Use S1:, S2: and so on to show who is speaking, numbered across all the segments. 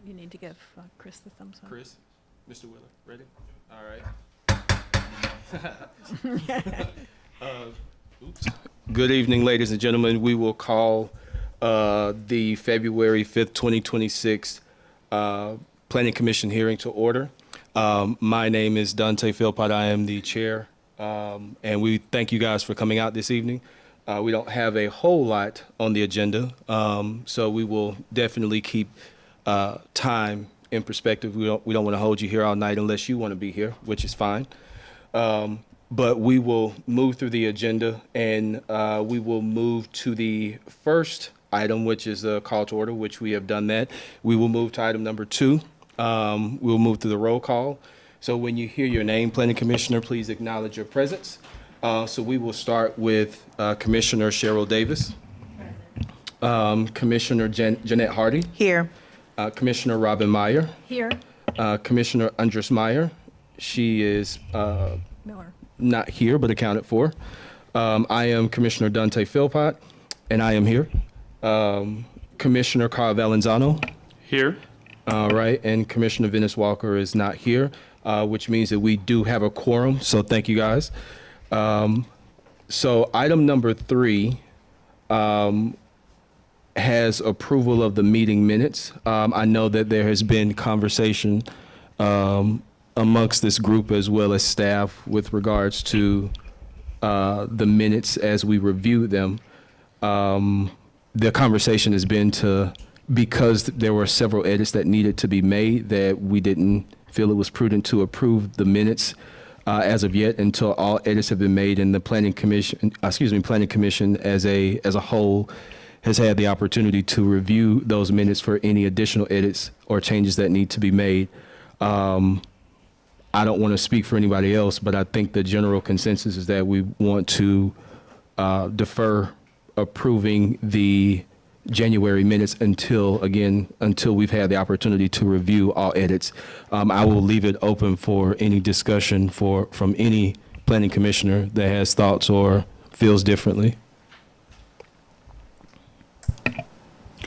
S1: You need to give Chris the thumbs up.
S2: Chris, Mr. Wheeler, ready? All right. Oops. Good evening, ladies and gentlemen. We will call the February 5th, 2026 Planning Commission hearing to order. My name is Dante Philpott. I am the chair, and we thank you guys for coming out this evening. We don't have a whole lot on the agenda, so we will definitely keep time in perspective. We don't want to hold you here all night unless you want to be here, which is fine. But we will move through the agenda, and we will move to the first item, which is a call to order, which we have done that. We will move to item number 2. We'll move through the roll call. So when you hear your name, Planning Commissioner, please acknowledge your presence. So we will start with Commissioner Cheryl Davis, Commissioner Jeanette Hardy,
S3: Here.
S2: Commissioner Robin Meyer,
S1: Here.
S2: Commissioner Andres Meyer. She is
S1: Miller.
S2: not here, but accounted for. I am Commissioner Dante Philpott, and I am here. Commissioner Carl Valenzano.
S4: Here.
S2: All right, and Commissioner Venice Walker is not here, which means that we do have a quorum, so thank you guys. So item number 3 has approval of the meeting minutes. I know that there has been conversation amongst this group as well as staff with regards to the minutes as we review them. The conversation has been because there were several edits that needed to be made, that we didn't feel it was prudent to approve the minutes as of yet until all edits have been made, and the Planning Commission as a whole has had the opportunity to review those minutes for any additional edits or changes that need to be made. I don't want to speak for anybody else, but I think the general consensus is that we want to defer approving the January minutes until we've had the opportunity to review all edits. I will leave it open for any discussion from any planning commissioner that has thoughts or feels differently.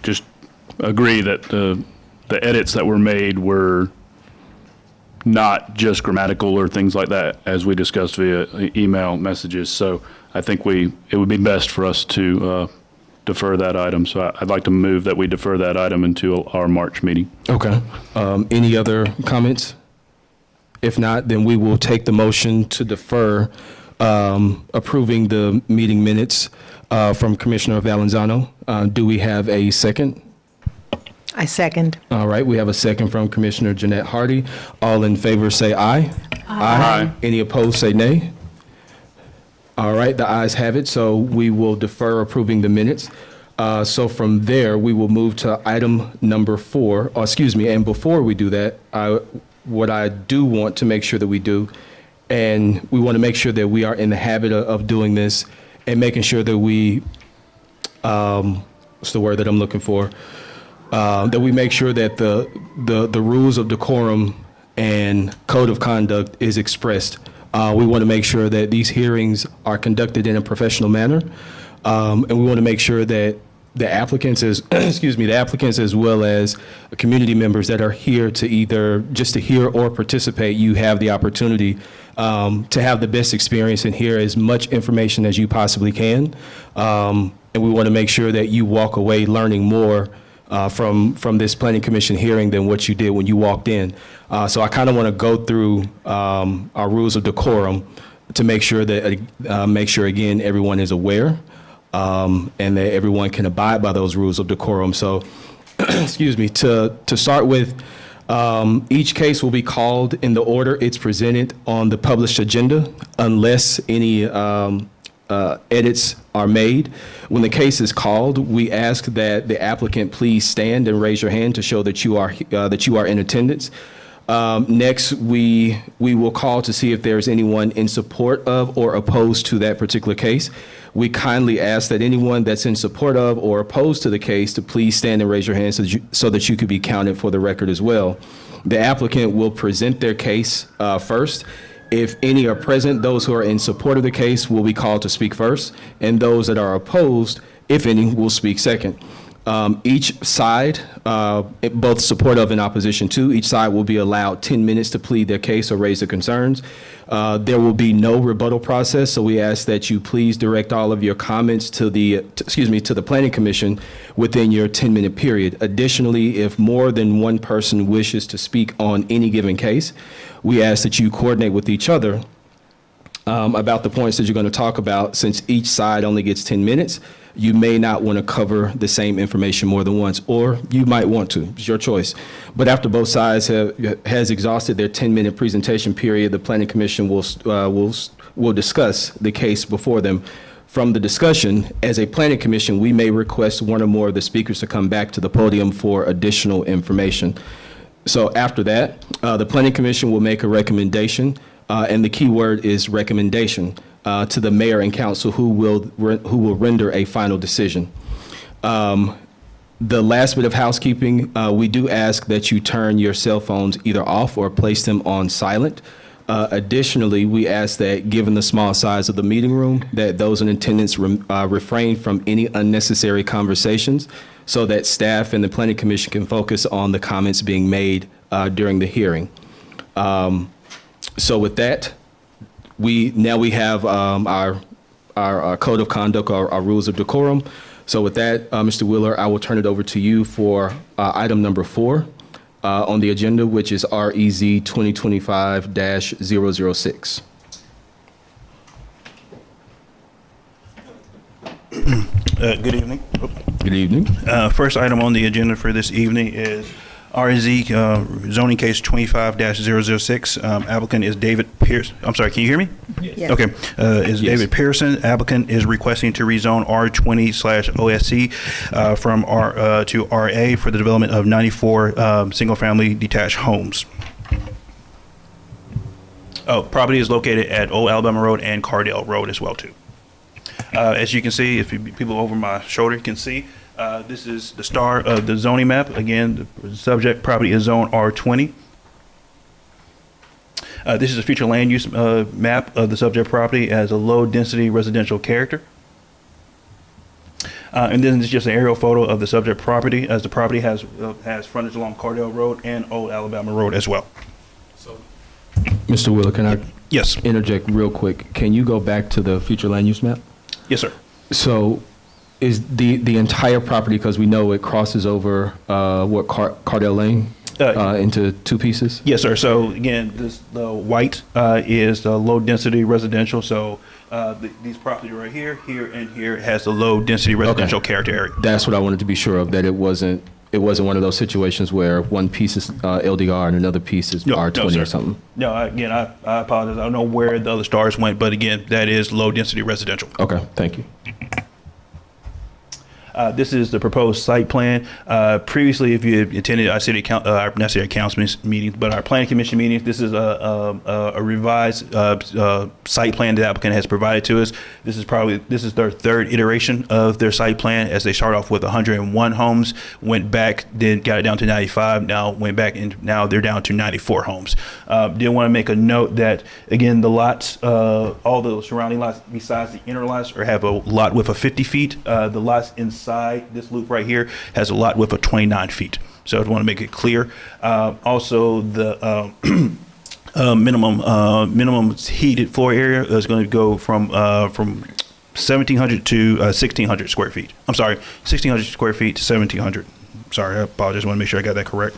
S4: Just agree that the edits that were made were not just grammatical or things like that, as we discussed via email messages. So I think it would be best for us to defer that item. So I'd like to move that we defer that item until our March meeting. Okay.
S2: Any other comments? If not, then we will take the motion to defer approving the meeting minutes from Commissioner Valenzano. Do we have a second?
S3: I second.
S2: All right, we have a second from Commissioner Jeanette Hardy. All in favor say aye.
S4: Aye.
S2: Any opposed say nay. All right, the ayes have it, so we will defer approving the minutes. So from there, we will move to item number 4, and before we do that, what I do want to make sure that we do, and we want to make sure that we are in the habit of doing this and making sure that we, what's the word that I'm looking for? That we make sure that the rules of decorum and code of conduct is expressed. We want to make sure that these hearings are conducted in a professional manner, and we want to make sure that the applicants as well as community members that are here to either just to hear or participate, you have the opportunity to have the best experience and hear as much information as you possibly can. And we want to make sure that you walk away learning more from this Planning Commission hearing than what you did when you walked in. So I kind of want to go through our rules of decorum to make sure again everyone is aware and that everyone can abide by those rules of decorum. So, excuse me. To start with, each case will be called in the order it's presented on the published agenda, unless any edits are made. When the case is called, we ask that the applicant please stand and raise your hand to show that you are in attendance. Next, we will call to see if there's anyone in support of or opposed to that particular case. We kindly ask that anyone that's in support of or opposed to the case to please stand and raise your hand so that you could be counted for the record as well. The applicant will present their case first. If any are present, those who are in support of the case will be called to speak first, and those that are opposed, if any, will speak second. Each side, both supportive and opposition to, each side will be allowed 10 minutes to plead their case or raise their concerns. There will be no rebuttal process, so we ask that you please direct all of your comments to the Planning Commission within your 10-minute period. Additionally, if more than one person wishes to speak on any given case, we ask that you coordinate with each other about the points that you're going to talk about. Since each side only gets 10 minutes, you may not want to cover the same information more than once, or you might want to. It's your choice. But after both sides has exhausted their 10-minute presentation period, the Planning Commission will discuss the case before them. From the discussion, as a Planning Commission, we may request one or more of the speakers to come back to the podium for additional information. So after that, the Planning Commission will make a recommendation, and the key word is recommendation, to the mayor and council, who will render a final decision. The last bit of housekeeping, we do ask that you turn your cell phones either off or place them on silent. Additionally, we ask that, given the small size of the meeting room, that those in attendance refrain from any unnecessary conversations, so that staff and the Planning Commission can focus on the comments being made during the hearing. So with that, we have our code of conduct, our rules of decorum. So with that, Mr. Wheeler, I will turn it over to you for item number 4 on the agenda, which is REZ 2025-006.
S5: Good evening.
S2: Good evening.
S5: First item on the agenda for this evening is RZ zoning case 25-006. Applicant is David Pierce. I'm sorry, can you hear me?
S3: Yes.
S5: Okay. Is
S2: Yes.
S5: David Pearson. Applicant is requesting to rezone R20/OSC from R to RA for the development of 94 single-family detached homes. Oh, property is located at Old Alabama Road and Cardell Road as well too. As you can see, if people over my shoulder can see, this is the star of the zoning map. Again, the subject property is zone R20. This is a future land use map of the subject property as a low density residential character. And then it's just an aerial photo of the subject property, as the property has frontage along Cardell Road and Old Alabama Road as well.
S2: Mr. Wheeler, can I
S5: Yes.
S2: interject real quick? Can you go back to the future land use map?
S5: Yes, sir.
S2: So is the entire property, because we know it crosses over Cardell Lane into two pieces?
S5: Yes, sir. So again, the white is the low density residential. So these properties right here, and here has the low density residential character area.
S2: That's what I wanted to be sure of, that it wasn't one of those situations where one piece is LDR and another piece is R20
S5: sir.
S2: or something.
S5: No, again, I apologize. I don't know where the other stars went, but again, that is low density residential.
S2: Okay, thank you.
S5: This is the proposed site plan. Previously, if you attended our city not city council meetings, but our planning commission meetings, this is a revised site plan the applicant has provided to us. This is their third iteration of their site plan, as they start off with 101 homes, went back, then got it down to 95, now went back, and now they're down to 94 homes. Did want to make a note that, again, the lots, all the surrounding lots besides the inner lots have a lot width of 50 feet. The lots inside this loop right here has a lot width of 29 feet. So I want to make it clear. Also, the minimum heated floor area is going to go from 1,700 to 1,600 square feet. I'm sorry, 1,600 square feet to 1,700. Sorry, I apologize. I want to make sure I got that correct.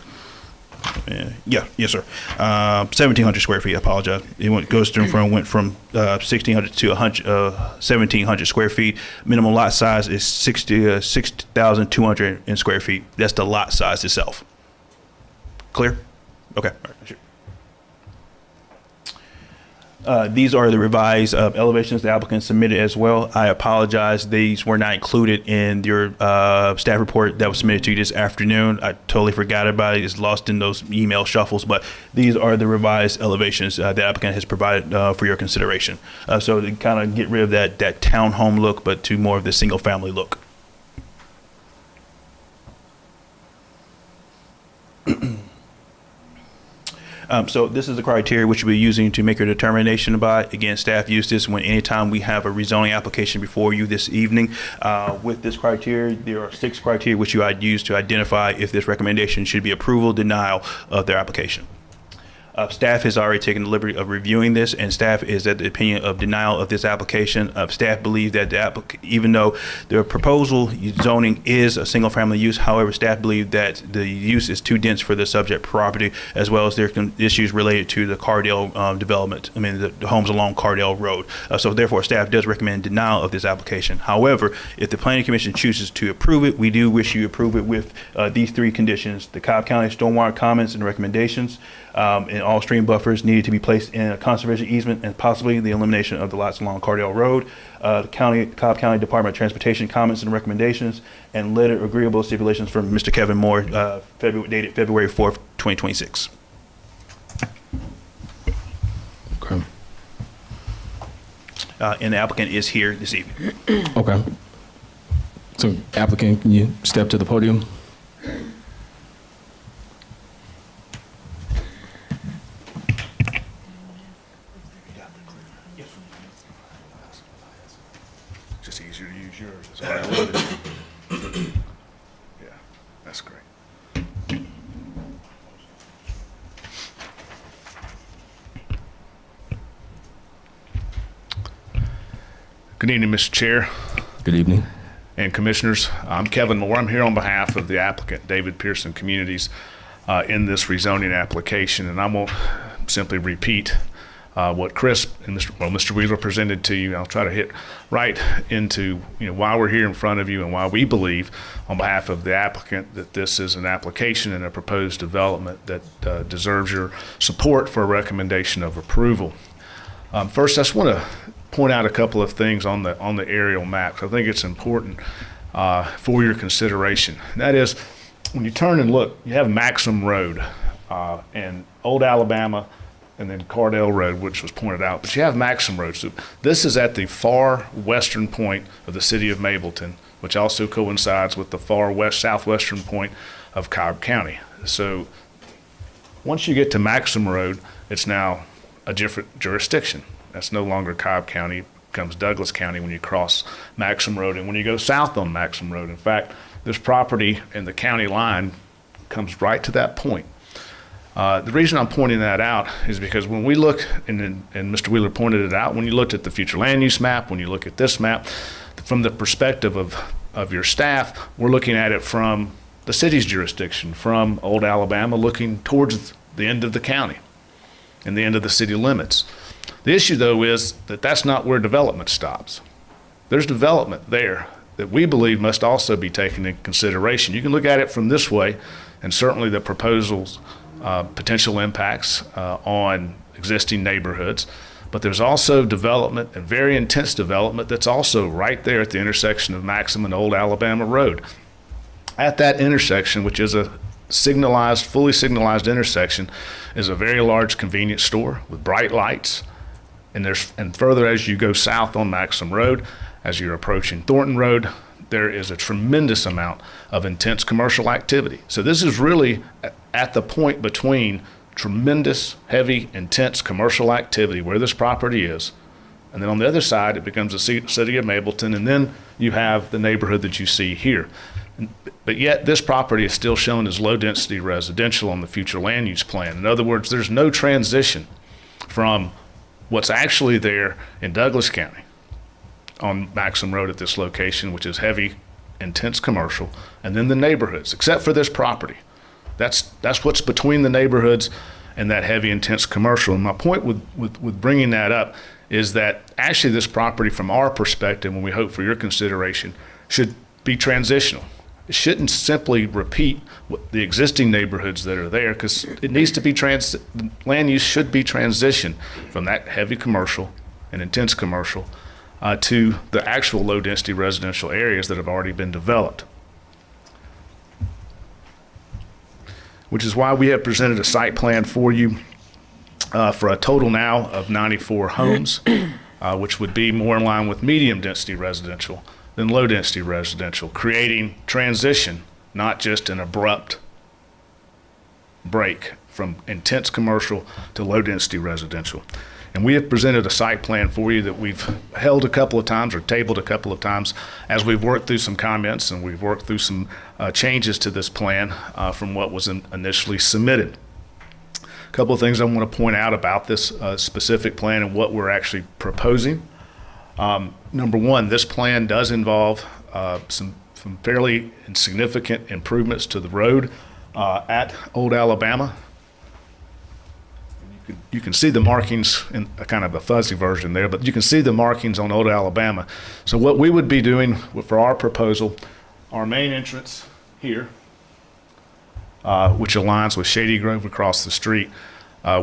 S5: Yes, sir. 1,700 square feet. I apologize. It went from 1,600 to 1,700 square feet. Minimum lot size is 6,200 in square feet. That's the lot size itself. Clear? Okay. All right, sure. These are the revised elevations the applicant submitted as well. I apologize. These were not included in your staff report that was submitted to you this afternoon. I totally forgot about it. It's lost in those email shuffles, but these are the revised elevations the applicant has provided for your consideration. So to kind of get rid of that townhome look, but to more of the single family look. So this is the criteria which we'll be using to make a determination by. Again, staff use this when anytime we have a rezoning application before you this evening. With this criteria, there are 6 criteria which you would use to identify if this recommendation should be approval, denial of their application. Staff has already taken the liberty of reviewing this, and staff is at the opinion of denial of this application. Staff believes that even though the proposal zoning is a single-family use, however, staff believe that the use is too dense for the subject property, as well as there are issues related to the Cardale development. I mean, the homes along Cardale Road. So therefore, staff does recommend denial of this application. However, if the Planning Commission chooses to approve it, we do wish you approve it with these 3 conditions: the Cobb County stormwater comments and recommendations, and all stream buffers needed to be placed in a conservation easement, and possibly the elimination of the lots along Cardale Road. The Cobb County Department of Transportation comments and recommendations, and letter agreeable stipulations from Mr. Kevin Moore, dated February 4th, 2026.
S2: Okay.
S5: And the applicant is here this evening.
S2: Okay. So applicant, can you step to the podium?
S6: Just easier to use yours. That's why I love it. Yeah, that's great. Good evening, Mr. Chair
S2: Good evening.
S6: and Commissioners. I'm Kevin Moore. I'm here on behalf of the applicant, David Pearson Communities, in this rezoning application, and I won't simply repeat what Chris and Mr. Wheeler presented to you. I'll try to hit right into why we're here in front of you and why we believe, on behalf of the applicant, that this is an application and a proposed development that deserves your support for a recommendation of approval. First, I just want to point out a couple of things on the aerial maps. I think it's important for your consideration. And that is, when you turn and look, you have Maxim Road and Old Alabama, and then Cardale Road, which was pointed out. But you have Maxim Road. So this is at the far western point of the city of Mableton, which also coincides with the far southwestern point of Cobb County. So once you get to Maxim Road, it's now a different jurisdiction. That's no longer Cobb County, it becomes Douglas County when you cross Maxim Road and when you go south on Maxim Road. In fact, this property and the county line comes right to that point. The reason I'm pointing that out is because when we look, and Mr. Wheeler pointed it out, when you looked at the future land use map, when you look at this map, from the perspective of your staff, we're looking at it from the city's jurisdiction, from Old Alabama, looking towards the end of the county and the end of the city limits. The issue, though, is that that's not where development stops. There's development there that we believe must also be taken into consideration. You can look at it from this way, and certainly the proposals potential impacts on existing neighborhoods, but there's also development, and very intense development, that's also right there at the intersection of Maxim and Old Alabama Road. At that intersection, which is a fully signalized intersection, is a very large convenience store with bright lights, and further as you go south on Maxim Road, as you're approaching Thornton Road, there is a tremendous amount of intense commercial activity. So this is really at the point between tremendous, heavy, intense commercial activity where this property is. And then on the other side, it becomes the city of Mableton, and then you have the neighborhood that you see here. But yet this property is still shown as low-density residential on the future land use plan. In other words, there's no transition from what's actually there in Douglas County on Maxim Road at this location, which is heavy, intense commercial, and then the neighborhoods, except for this property. That's what's between the neighborhoods and that heavy, intense commercial. And my point with bringing that up is that actually this property, from our perspective, when we hope for your consideration, should be transitional. It shouldn't simply repeat the existing neighborhoods that are there, because it needs to be land use should be transitioned from that heavy commercial and intense commercial to the actual low-density residential areas that have already been developed. Which is why we have presented a site plan for you for a total now of 94 homes, which would be more in line with medium-density residential than low-density residential, creating transition, not just an abrupt break from intense commercial to low-density residential. And we have presented a site plan for you that we've held a couple of times or tabled a couple of times as we've worked through some comments and we've worked through some changes to this plan from what was initially submitted. A couple of things I want to point out about this specific plan and what we're actually proposing. Number one, this plan does involve some fairly significant improvements to the road at Old Alabama. You can see the markings in a kind of a fuzzy version there, but you can see the markings on Old Alabama. So what we would be doing for our proposal, our main entrance here, which aligns with Shady Grove across the street,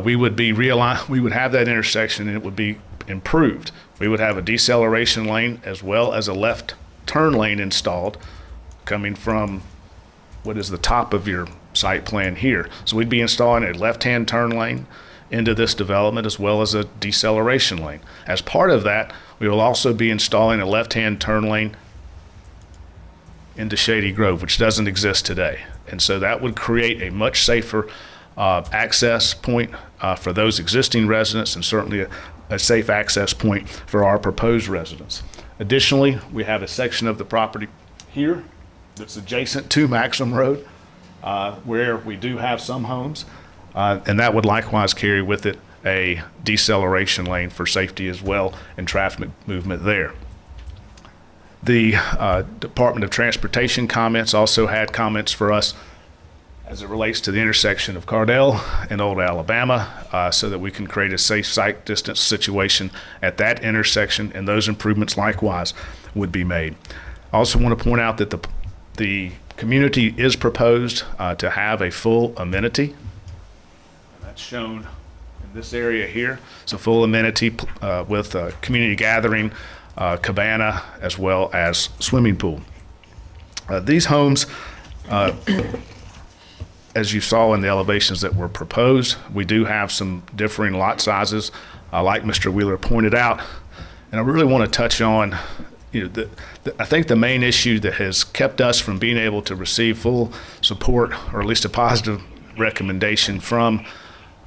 S6: we would have that intersection and it would be improved. We would have a deceleration lane as well as a left turn lane installed coming from what is the top of your site plan here. So we'd be installing a left-hand turn lane into this development as well as a deceleration lane. As part of that, we will also be installing a left-hand turn lane into Shady Grove, which doesn't exist today. And so that would create a much safer access point for those existing residents and certainly a safe access point for our proposed residents. Additionally, we have a section of the property here that's adjacent to Maxim Road where we do have some homes. And that would likewise carry with it a deceleration lane for safety as well and traffic movement there. The Department of Transportation comments also had comments for us as it relates to the intersection of Cardell and Old Alabama so that we can create a safe sight distance situation at that intersection, and those improvements likewise would be made. I also want to point out that the community is proposed to have a full amenity. Shown in this area here. So full amenity with a community gathering, cabana, as well as swimming pool. These homes, as you saw in the elevations that were proposed, we do have some differing lot sizes, like Mr. Wheeler pointed out. And I really want to touch on, I think the main issue that has kept us from being able to receive full support, or at least a positive recommendation from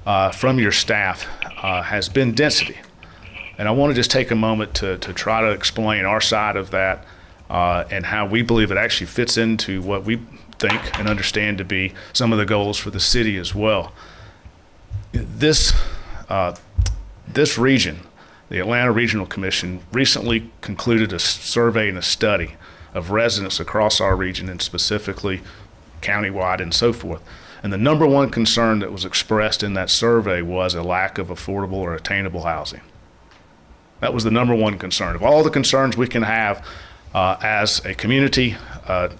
S6: your staff has been density. And I want to just take a moment to try to explain our side of that and how we believe it actually fits into what we think and understand to be some of the goals for the city as well. This region, the Atlanta Regional Commission, recently concluded a survey and a study of residents across our region and specifically countywide and so forth. And the number one concern that was expressed in that survey was a lack of affordable or attainable housing. That was the number one concern. Of all the concerns we can have as a community,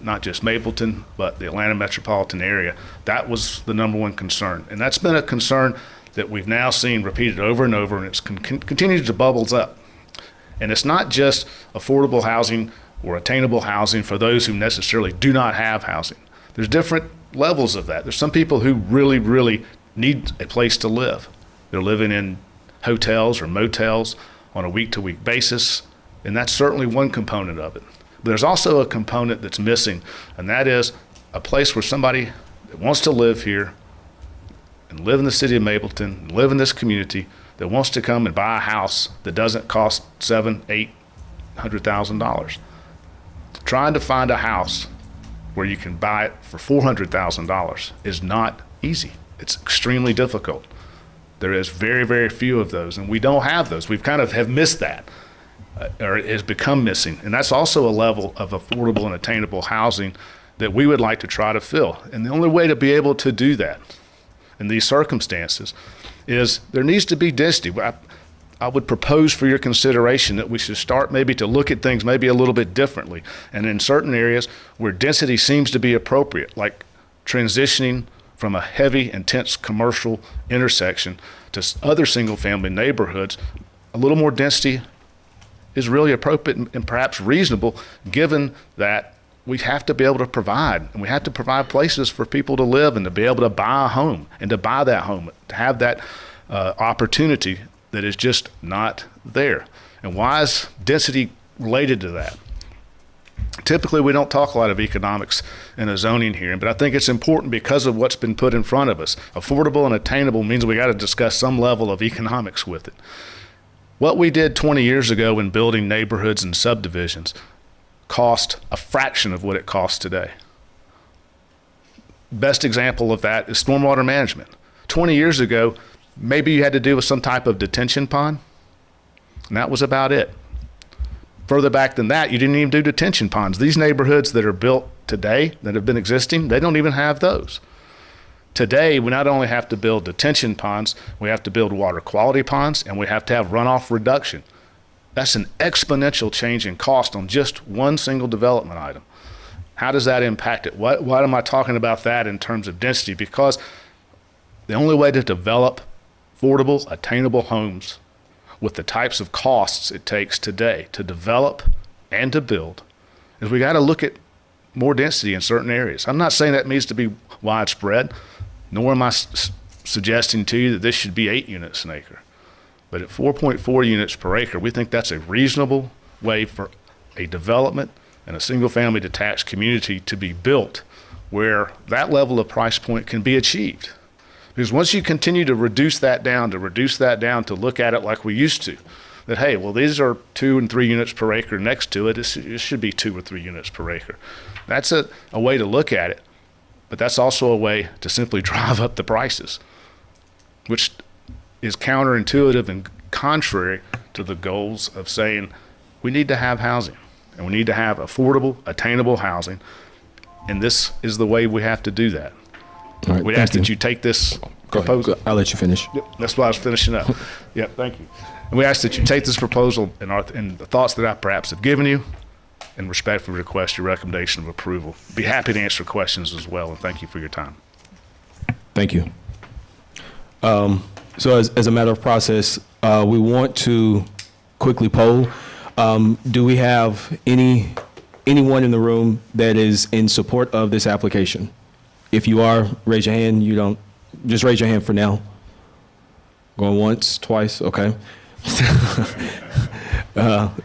S6: not just Mableton, but the Atlanta metropolitan area, that was the number one concern. And that's been a concern that we've now seen repeated over and over, and it's continued to bubbles up. And it's not just affordable housing or attainable housing for those who necessarily do not have housing. There's different levels of that. There's some people who really, really need a place to live. They're living in hotels or motels on a week-to-week basis, and that's certainly one component of it. But there's also a component that's missing, and that is a place where somebody that wants to live here and live in the city of Mableton, and live in this community, that wants to come and buy a house that doesn't cost $700,000-800,000. Trying to find a house where you can buy it for $400,000 is not easy. It's extremely difficult. There is very, very few of those, and we don't have those. We've kind of have missed that, or it has become missing. And that's also a level of affordable and attainable housing that we would like to try to fill. And the only way to be able to do that in these circumstances is there needs to be density. I would propose for your consideration that we should start maybe to look at things maybe a little bit differently. And in certain areas where density seems to be appropriate, like transitioning from a heavy, intense commercial intersection to other single-family neighborhoods, a little more density is really appropriate and perhaps reasonable, given that we have to be able to provide, and we have to provide places for people to live and to be able to buy a home, and to buy that home, to have that opportunity that is just not there. And why is density related to that? Typically, we don't talk a lot of economics in a zoning hearing, but I think it's important because of what's been put in front of us. Affordable and attainable means we got to discuss some level of economics with it. What we did 20 years ago in building neighborhoods and subdivisions cost a fraction of what it costs today. Best example of that is stormwater management. 20 years ago, maybe you had to do with some type of detention pond, and that was about it. Further back than that, you didn't even do detention ponds. These neighborhoods that are built today, that have been existing, they don't even have those. Today, we not only have to build detention ponds, we have to build water quality ponds, and we have to have runoff reduction. That's an exponential change in cost on just one single development item. How does that impact it? Why am I talking about that in terms of density? Because the only way to develop affordable, attainable homes with the types of costs it takes today to develop and to build is we got to look at more density in certain areas. I'm not saying that needs to be widespread, nor am I suggesting to you that this should be 8 units an acre. But at 4.4 units per acre, we think that's a reasonable way for a development and a single-family detached community to be built where that level of price point can be achieved. Because once you continue to reduce that down, to look at it like we used to, that, hey, well, these are 2 and 3 units per acre next to it, it should be 2 or 3 units per acre. That's a way to look at it, but that's also a way to simply drive up the prices, which is counterintuitive and contrary to the goals of saying we need to have housing, and we need to have affordable, attainable housing, and this is the way we have to do that.
S2: All right,
S6: We ask that you take this
S2: Go
S6: proposal.
S2: ahead. I'll let you finish.
S6: Yep, that's why I was finishing up. Yep, thank you. And we ask that you take this proposal and the thoughts that I perhaps have given you and respectfully request your recommendation of approval. Be happy to answer questions as well, and thank you for your time.
S2: Thank you. So as a matter of process, we want to quickly poll. Do we have anyone in the room that is in support of this application? If you are, raise your hand. You don't, just raise your hand for now. Going once, twice, okay.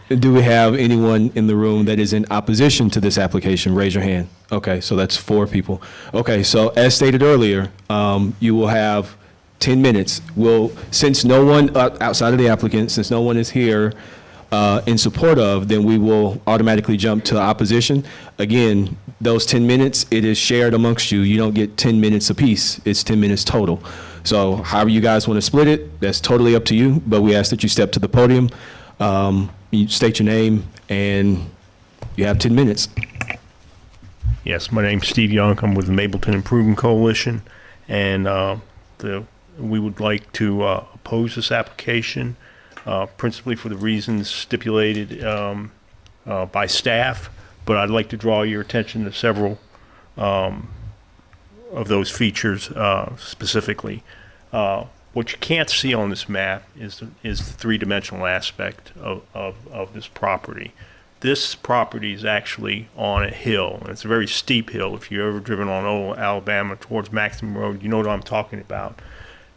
S2: Do we have anyone in the room that is in opposition to this application? Raise your hand. Okay, so that's 4 people. Okay, so as stated earlier, you will have 10 minutes. Since no one outside of the applicant, since no one is here in support of, then we will automatically jump to opposition. Again, those 10 minutes, it is shared amongst you. You don't get 10 minutes apiece. It's 10 minutes total. So however you guys want to split it, that's totally up to you, but we ask that you step to the podium, you state your name, and you have 10 minutes.
S7: Yes, my name's Steve Young. I'm with the Mableton Improvement Coalition, and we would like to oppose this application, principally for the reasons stipulated by staff, but I'd like to draw your attention to several of those features specifically. What you can't see on this map is the three-dimensional aspect of this property. This property is actually on a hill, and it's a very steep hill. If you've ever driven on Old Alabama towards Maxim Road, you know what I'm talking about.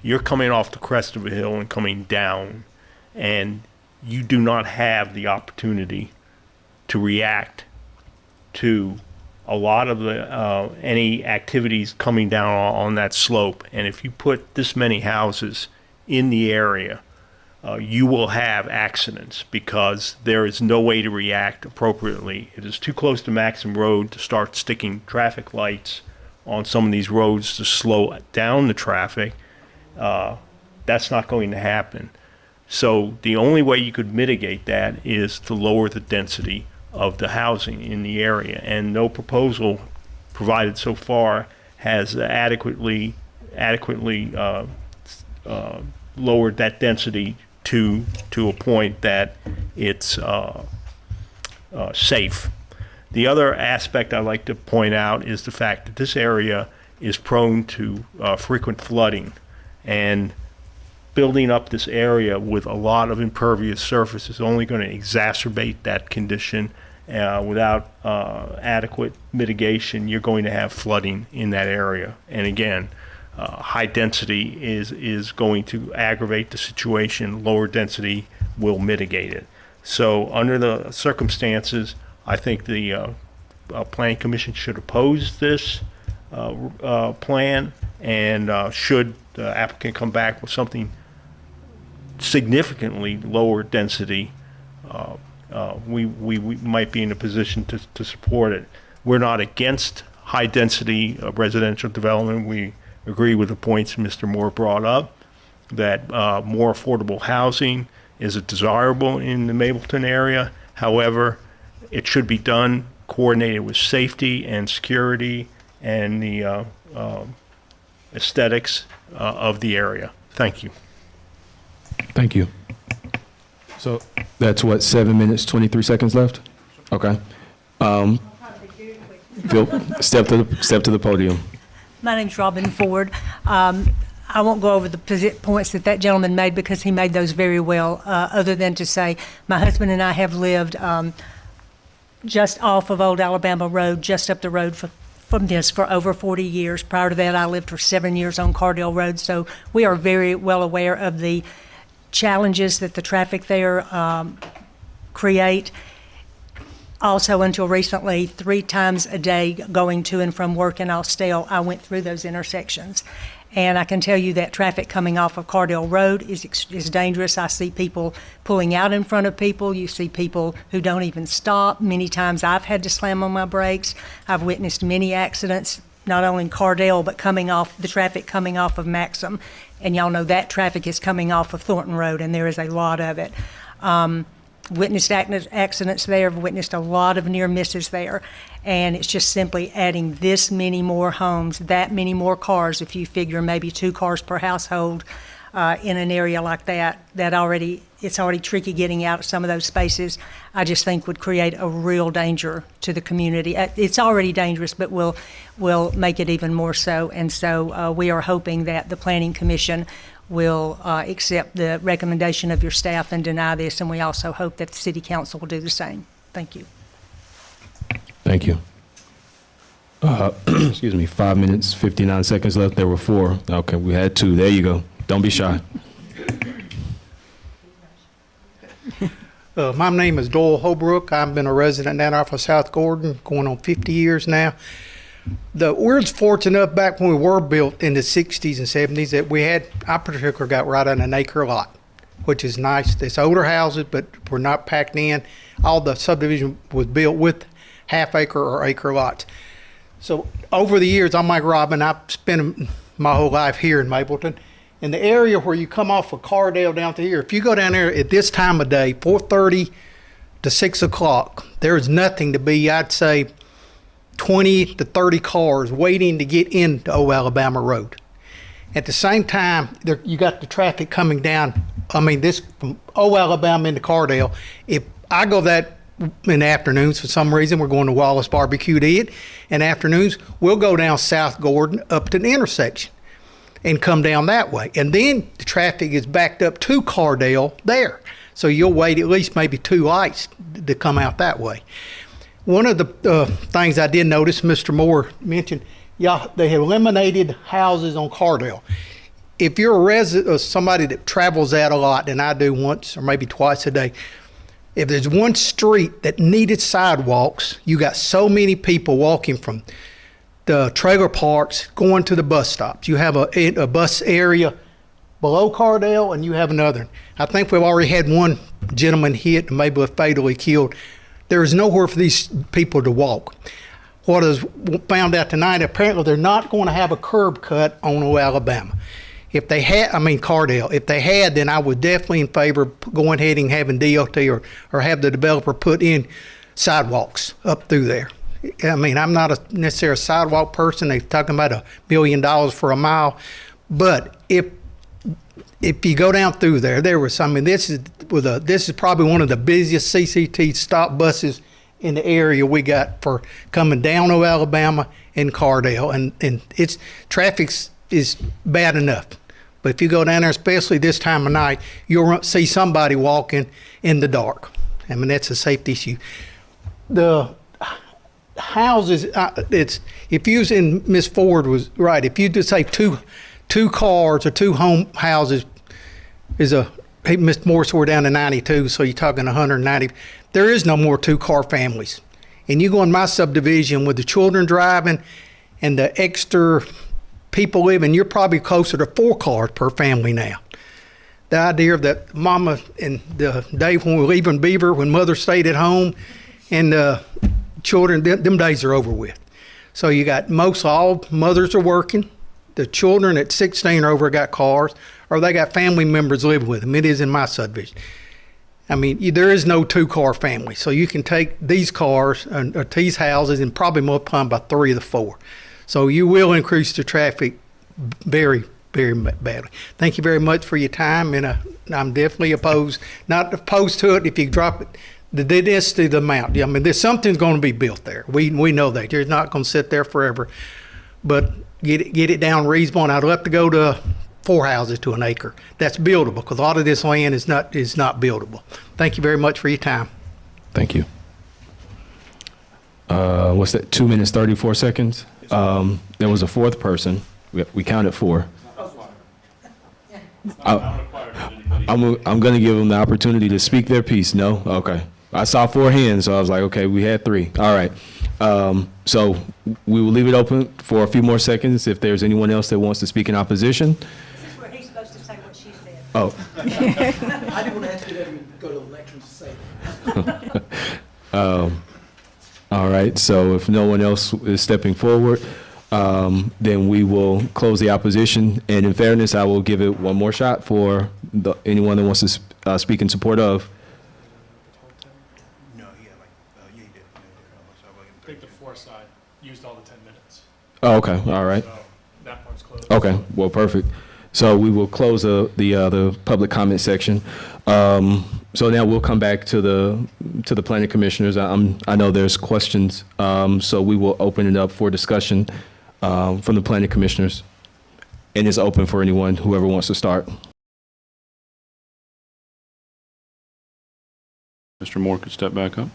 S7: You're coming off the crest of a hill and coming down, and you do not have the opportunity to react to a lot of the any activities coming down on that slope. And if you put this many houses in the area, you will have accidents because there is no way to react appropriately. It is too close to Maxim Road to start sticking traffic lights on some of these roads to slow down the traffic. That's not going to happen. So the only way you could mitigate that is to lower the density of the housing in the area, and no proposal provided so far has adequately lowered that density to a point that it's safe. The other aspect I'd like to point out is the fact that this area is prone to frequent flooding, and building up this area with a lot of impervious surface is only going to exacerbate that condition. Without adequate mitigation, you're going to have flooding in that area. And again, high density is going to aggravate the situation. Lower density will mitigate it. So under the circumstances, I think the Planning Commission should oppose this plan, and should the applicant come back with something significantly lower density, we might be in a position to support it. We're not against high-density residential development. We agree with the points Mr. Moore brought up, that more affordable housing is desirable in the Mableton area. However, it should be done coordinated with safety and security and the aesthetics of the area. Thank you.
S2: Thank you. So that's what, 7 minutes, 23 seconds left? Okay. Phil, step to the podium.
S1: My name's Robin Ford. I won't go over the points that gentleman made because he made those very well, other than to say my husband and I have lived just off of Old Alabama Road, just up the road from this for over 40 years. Prior to that, I lived for 7 years on Cardale Road, so we are very well aware of the challenges that the traffic there create. Also, until recently, 3 times a day going to and from work in Austell, I went through those intersections. And I can tell you that traffic coming off of Cardale Road is dangerous. I see people pulling out in front of people. You see people who don't even stop. Many times I've had to slam on my brakes. I've witnessed many accidents, not only in Cardale, but the traffic coming off of Maxim. And y'all know that traffic is coming off of Thornton Road, and there is a lot of it. Witnessed accidents there, witnessed a lot of near misses there, and it's just simply adding this many more homes, that many more cars. If you figure maybe 2 cars per household in an area like that, it's already tricky getting out of some of those spaces. I just think would create a real danger to the community. It's already dangerous, but will make it even more so. And so we are hoping that the Planning Commission will accept the recommendation of your staff and deny this, and we also hope that the City Council will do the same. Thank you.
S2: Thank you. Excuse me, 5 minutes, 59 seconds left. There were 4. Okay, we had 2. There you go. Don't be shy.
S8: My name is Doyle Holbrook. I've been a resident down off of South Gordon, going on 50 years now. We're fortunate enough back when we were built in the 60s and 70s that I particularly got right on an acre lot, which is nice. It's older houses, but we're not packed in. All the subdivision was built with half-acre or acre lots. So over the years, I'm like Robin, I've spent my whole life here in Mableton. In the area where you come off of Cardale down to here, if you go down there at this time of day, 4:30 to 6 o'clock, there is nothing to be, I'd say, 20 to 30 cars waiting to get into Old Alabama Road. At the same time, you got the traffic coming down. I mean, this from Old Alabama into Cardale. If I go that in the afternoons, for some reason, we're going to Wallace Barbecue to eat. In afternoons, we'll go down South Gordon up to the intersection and come down that way. And then the traffic is backed up to Cardale there. So you'll wait at least maybe 2 lights to come out that way. One of the things I did notice, Mr. Moore mentioned, they have eliminated houses on Cardale. If you're a resident or somebody that travels that a lot, and I do once or maybe twice a day, if there's one street that needed sidewalks, you got so many people walking from the trailer parks going to the bus stops. You have a bus area below Cardale, and you have another. I think we've already had one gentleman hit and maybe fatally killed. There is nowhere for these people to walk. What is found out tonight, apparently they're not going to have a curb cut on Old Alabama. If they had, Cardale, if they had, then I was definitely in favor of going ahead and having DOT or have the developer put in sidewalks up through there. I'm not necessarily a sidewalk person. They're talking about $1 million for a mile. But if you go down through there, this is probably one of the busiest CCT stop buses in the area we got for coming down to Alabama and Cardale, and it's traffic is bad enough. But if you go down there, especially this time of night, you'll see somebody walking in the dark. That's a safety issue. The houses, if you was in, Miss Ford was right. If you just say two cars or 2 home houses Mr. Morris, we're down to 92, so you're talking 190. There is no more 2-car families. And you go in my subdivision with the children driving and the extra people living, you're probably closer to 4 cars per family now. The idea of that mama and the day when we were leaving Beaver, when mother stayed at home and the children, them days are over with. So you got most all mothers are working. The children at 16 or over got cars, or they got family members living with them. It is in my subdivision. I mean, there is no 2-car family. So you can take these cars or these houses and probably multiply them by 3 of the 4. So you will increase the traffic very, very badly. Thank you very much for your time, and I'm definitely not opposed to it if you drop it. The density of the amount. I mean, there's something's going to be built there. We know that. It's not going to sit there forever. But get it down reasonable, and I'd love to go to 4 houses to an acre. That's buildable, because a lot of this land is not buildable. Thank you very much for your time.
S2: Thank you. What's that, 2 minutes, 34 seconds? There was a 4th person. We counted 4. I'm going to give them the opportunity to speak their piece. No? Okay. I saw 4 hands, so I was like, okay, we had 3. All right. So we will leave it open for a few more seconds if there's anyone else that wants to speak in opposition.
S1: This is where he's supposed to say what she said.
S2: Oh.
S8: I didn't want to ask you to go to the lecture to say that.
S2: All right. So if no one else is stepping forward, then we will close the opposition. And in fairness, I will give it one more shot for anyone that wants to speak in support of.
S9: I think the side used all the 10 minutes.
S2: Oh, okay. All right.
S9: So that part's closed.
S2: Okay. Well, perfect. So we will close the public comment section. So now we'll come back to the planning commissioners. I know there's questions. So we will open it up for discussion from the planning commissioners, and it's open for anyone, whoever wants to start.
S4: Mr. Moore could step back up.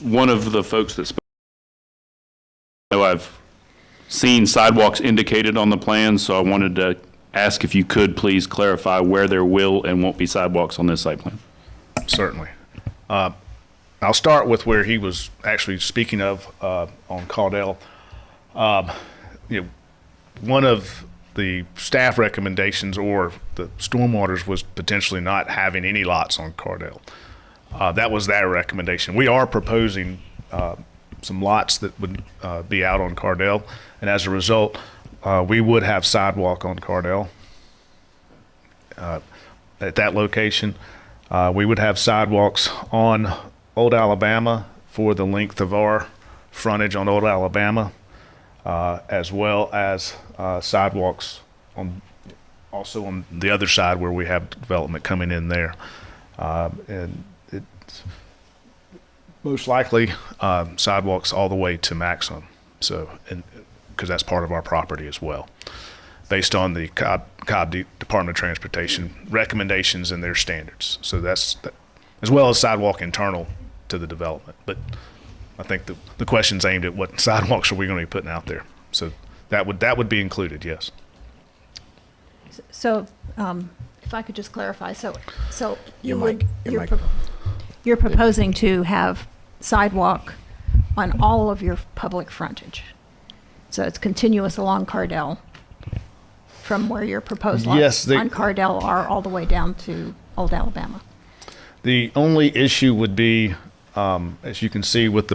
S4: One of the folks that spoke, I've seen sidewalks indicated on the plan, so I wanted to ask if you could please clarify where there will and won't be sidewalks on this site plan.
S6: Certainly. I'll start with where he was actually speaking of on Cauldell. One of the staff recommendations or the stormwaters was potentially not having any lots on Cauldell. That was their recommendation. We are proposing some lots that would be out on Cardell, and as a result, we would have sidewalk on Cardell at that location. We would have sidewalks on Old Alabama for the length of our frontage on Old Alabama, as well as sidewalks also on the other side where we have development coming in there. And it's most likely sidewalks all the way to Maxim, so, because that's part of our property as well, based on the Cobb Department of Transportation recommendations and their standards. So that's as well as sidewalk internal to the development. But I think the question's aimed at what sidewalks are we going to be putting out there. So that would be included, yes.
S10: So, if I could just clarify, so
S3: Your mic.
S10: you're proposing to have sidewalk on all of your public frontage. So it's continuous along Cardell from where your proposed
S6: Yes,
S10: lots on Cardell are all the way down to Old Alabama.
S6: The only issue would be, as you can see with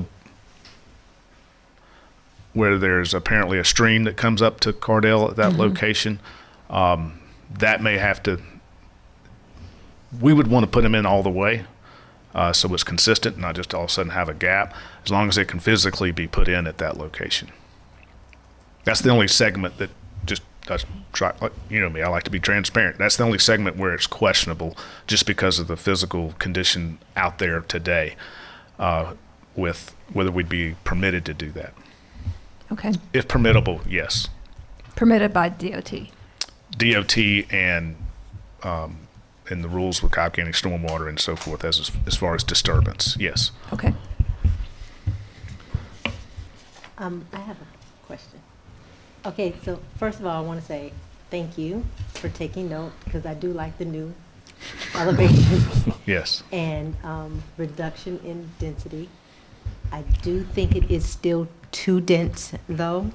S6: where there's apparently a stream that comes up to Cardell at that location, that may have to, we would want to put them in all the way, so it's consistent, not just all of a sudden have a gap, as long as it can physically be put in at that location. That's the only segment that you know me, I like to be transparent. That's the only segment where it's questionable just because of the physical condition out there today, with whether we'd be permitted to do that.
S10: Okay.
S6: If permittable, yes.
S10: Permitted by DOT.
S6: DOT and the rules with Cobb County Stormwater and so forth as far as disturbance, yes.
S10: Okay.
S3: I have a question.
S11: Okay, so first of all, I want to say thank you for taking note, because I do like the new elevations
S6: Yes.
S11: and reduction in density. I do think it is still too dense, though.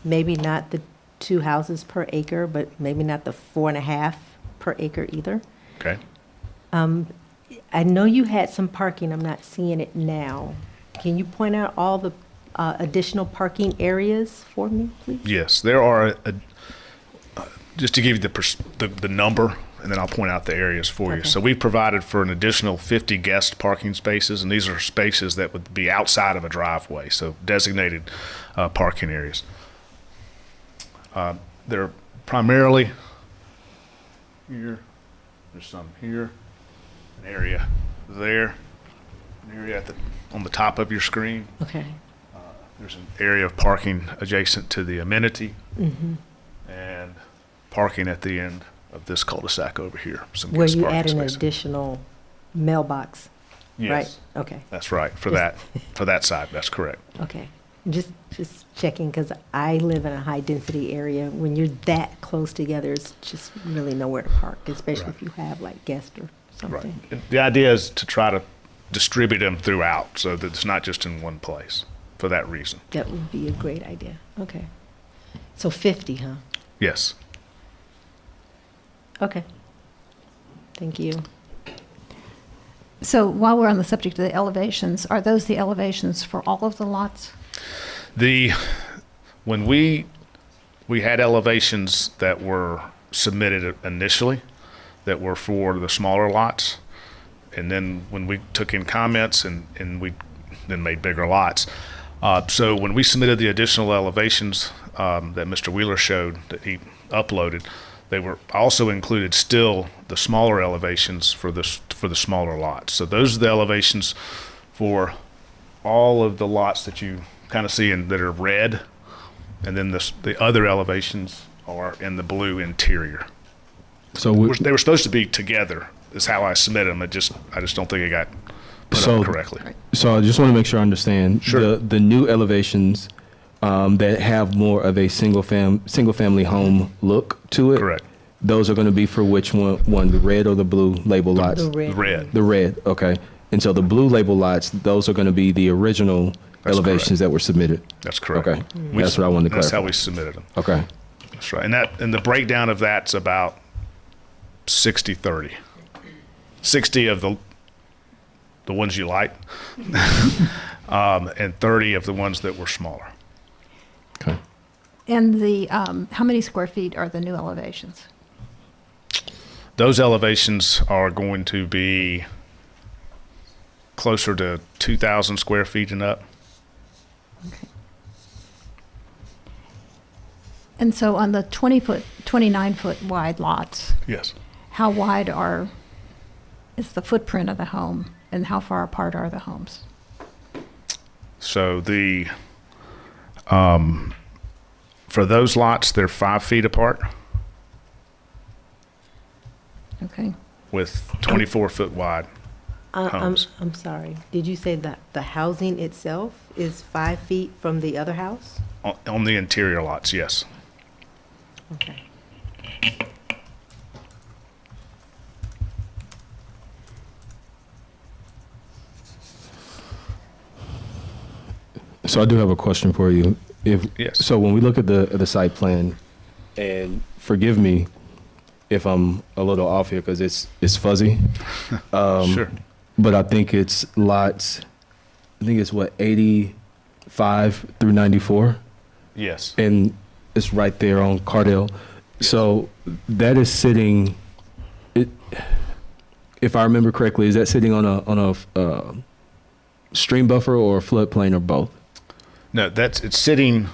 S11: Maybe not the 2 houses per acre, but maybe not the 4.5 per acre either.
S6: Okay.
S11: I know you had some parking. I'm not seeing it now. Can you point out all the additional parking areas for me, please?
S6: Yes, there are, just to give you the number, and then I'll point out the areas for you.
S11: Okay.
S6: So we've provided for an additional 50 guest parking spaces, and these are spaces that would be outside of a driveway, so designated parking areas. They're primarily here, there's some here, an area there, an area on the top of your screen.
S11: Okay.
S6: There's an area of parking adjacent to the amenity, and parking at the end of this cul-de-sac over here. Some
S11: Where
S6: guest
S11: you
S6: parking
S11: add an
S6: spaces.
S11: additional mailbox, right?
S6: Yes,
S11: Okay,
S6: that's right. For that side, that's correct.
S11: okay. Just checking, because I live in a high-density area. When you're that close together, it's just really nowhere to park, especially
S6: Right.
S11: if you have like guests or
S6: Right.
S11: something.
S6: And the idea is to try to distribute them throughout, so that it's not just in one place. For that reason,
S11: That would be a great idea. Okay. So 50, huh?
S6: yes.
S11: Okay. Thank you.
S10: So while we're on the subject of the elevations, are those the elevations for all of the lots?
S6: When we had elevations that were submitted initially that were for the smaller lots, and then when we took in comments and we then made bigger lots. So when we submitted the additional elevations that Mr. Wheeler showed that he uploaded, they were also included still the smaller elevations for the smaller lots. So those are the elevations for all of the lots that you kind of see that are red, and then the other elevations are in the blue interior.
S2: So
S6: They were supposed to be together, is how I submitted them. I just don't think it got put up correctly.
S2: So I just want to make sure I understand.
S6: Sure.
S2: The new elevations that have more of a single family home look to it.
S6: Correct.
S2: Those are going to be for which one, the red or the blue label lots?
S11: The red.
S6: Red.
S2: The red, okay. And so the blue label lots, those are going to be the original
S6: That's
S2: elevations that were submitted.
S6: That's correct.
S2: Okay. That's what I wanted to
S6: That's
S2: clarify.
S6: how we submitted them.
S2: Okay.
S6: That's right. And the breakdown of that's about 60-30. 60 of the ones you like, and 30 of the ones that were smaller.
S2: Okay.
S10: And the, how many square feet are the new elevations?
S6: Those elevations are going to be closer to 2,000 square feet and up.
S10: Okay. And so on the 29-foot wide lots,
S6: Yes.
S10: how wide is the footprint of the home, and how far apart are the homes?
S6: So for those lots, they're 5 feet apart
S10: Okay.
S6: with 24-foot wide homes.
S11: I'm sorry. Did you say that the housing itself is 5 feet from the other house?
S6: On the interior lots, yes.
S11: Okay.
S2: So I do have a question for you.
S6: Yes.
S2: So when we look at the site plan, and forgive me if I'm a little off here because it's fuzzy.
S6: Sure.
S2: But I think it's lots. I think it's what 85 through 94,
S6: Yes.
S2: and it's right there on Cardell. So that is sitting. If I remember correctly, is that sitting on a stream buffer or a floodplain or both?
S6: No, it's sitting,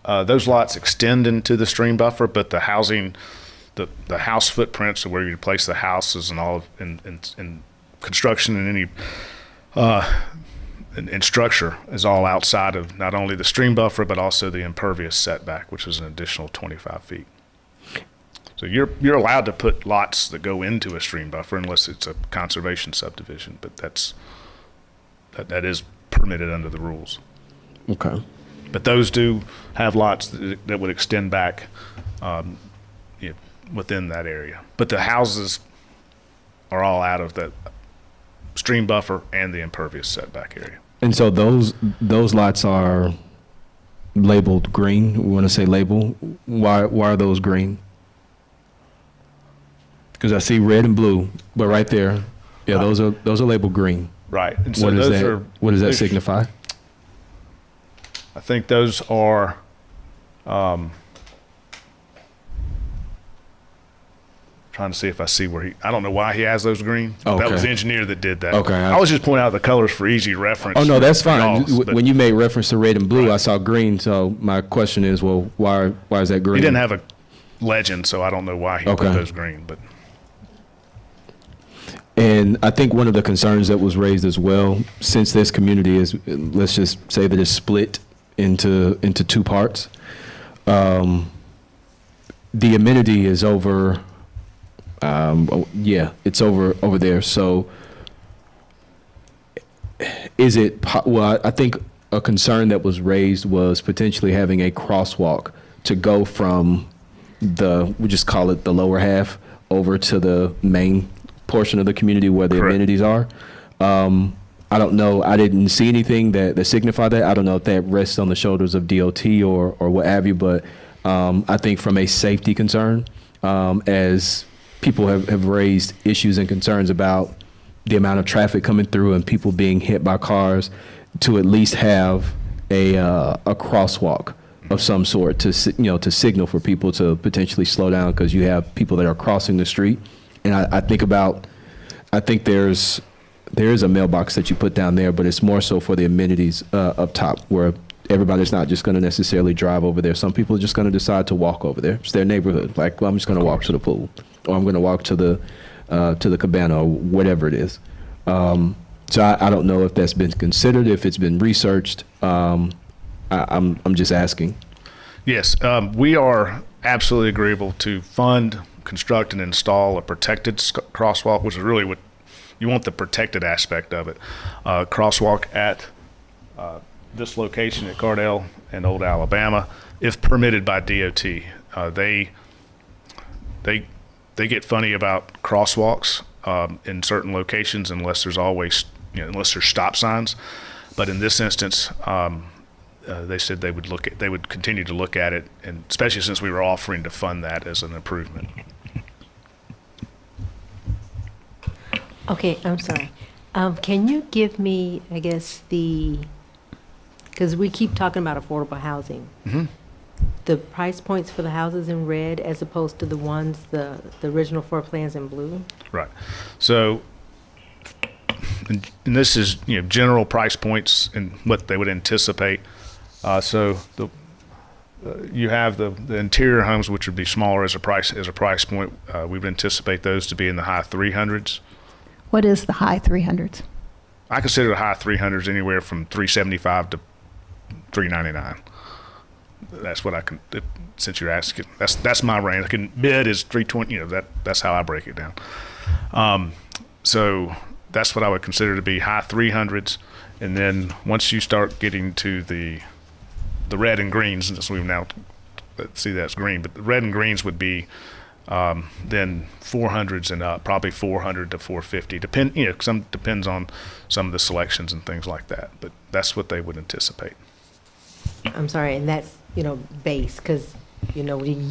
S6: those lots extend into the stream buffer, but the housing, the house footprints of where you place the houses and all, and construction and any, and structure is all outside of not only the stream buffer, but also the impervious setback, which is an additional 25 feet. So you're allowed to put lots that go into a stream buffer unless it's a conservation subdivision, but that is permitted under the rules.
S2: Okay.
S6: But those do have lots that would extend back within that area. But the houses are all out of the stream buffer and the impervious setback area.
S2: And so those lots are labeled green. We want to say label. Why are those green? Because I see red and blue, but right there, yeah, those are labeled green.
S6: Right. And so
S2: What does
S6: those
S2: that
S6: are,
S2: what does that signify?
S6: I think those are trying to see if I see where I don't know why he has those green.
S2: Okay.
S6: That was the engineer that did that.
S2: Okay.
S6: I was just pointing out the colors for easy reference.
S2: Oh no, that's fine.
S6: y'all, but
S2: When you made reference to red and blue,
S6: Right.
S2: I saw green. So my question is, well, why is that green?
S6: He didn't have a legend, so I don't know why he put
S2: Okay.
S6: those green. But
S2: And I think one of the concerns that was raised as well, since this community is, let's just say that it's split into two parts, the amenity is over. It's over there. So, is it? Well, I think a concern that was raised was potentially having a crosswalk to go from we just call it the lower half over to the main portion of the community where the
S6: Correct.
S2: amenities are. I don't know. I didn't see anything that signified that. I don't know if that rests on the shoulders of DOT or what have you. But I think from a safety concern, as people have raised issues and concerns about the amount of traffic coming through and people being hit by cars, to at least have a crosswalk of some sort to signal for people to potentially slow down, because you have people that are crossing the street. And I think there is a mailbox that you put down there, but it's more so for the amenities up top, where everybody's not just going to necessarily drive over there. Some people are just going to decide to walk over there. It's their neighborhood. Like, well, I'm just going to walk to the pool, or I'm going to walk to the cabana, or whatever it is. So I don't know if that's been considered, if it's been researched. I'm just asking.
S6: yes, we are absolutely agreeable to fund, construct, and install a protected crosswalk, which is really what you want, the protected aspect of it. Crosswalk at this location at Cardell and Old Alabama, if permitted by DOT. They get funny about crosswalks in certain locations unless there's stop signs. But in this instance, they said they would continue to look at it, and especially since we were offering to fund that as an improvement.
S11: Okay, I'm sorry. Can you give me, I guess, because we keep talking about affordable housing.
S6: Mm-hmm.
S11: The price points for the houses in red as opposed to the ones, the original floor plans in blue?
S6: Right. So, and this is general price points and what they would anticipate. So you have the interior homes, which would be smaller as a price point. We would anticipate those to be in the high 300s.
S10: What is the high 300s?
S6: I consider the high 300s anywhere from 375 to 399. That's what I can. Since you're asking, that's my range. I can mid is 320. That's how I break it down. So that's what I would consider to be high 300s, and then once you start getting to the red and greens, since we've now see that's green, but the red and greens would be then 400s and up, probably 400 to 450. Depends on some of the selections and things like that. But that's what they would anticipate.
S11: I'm sorry, and that's, base, because, you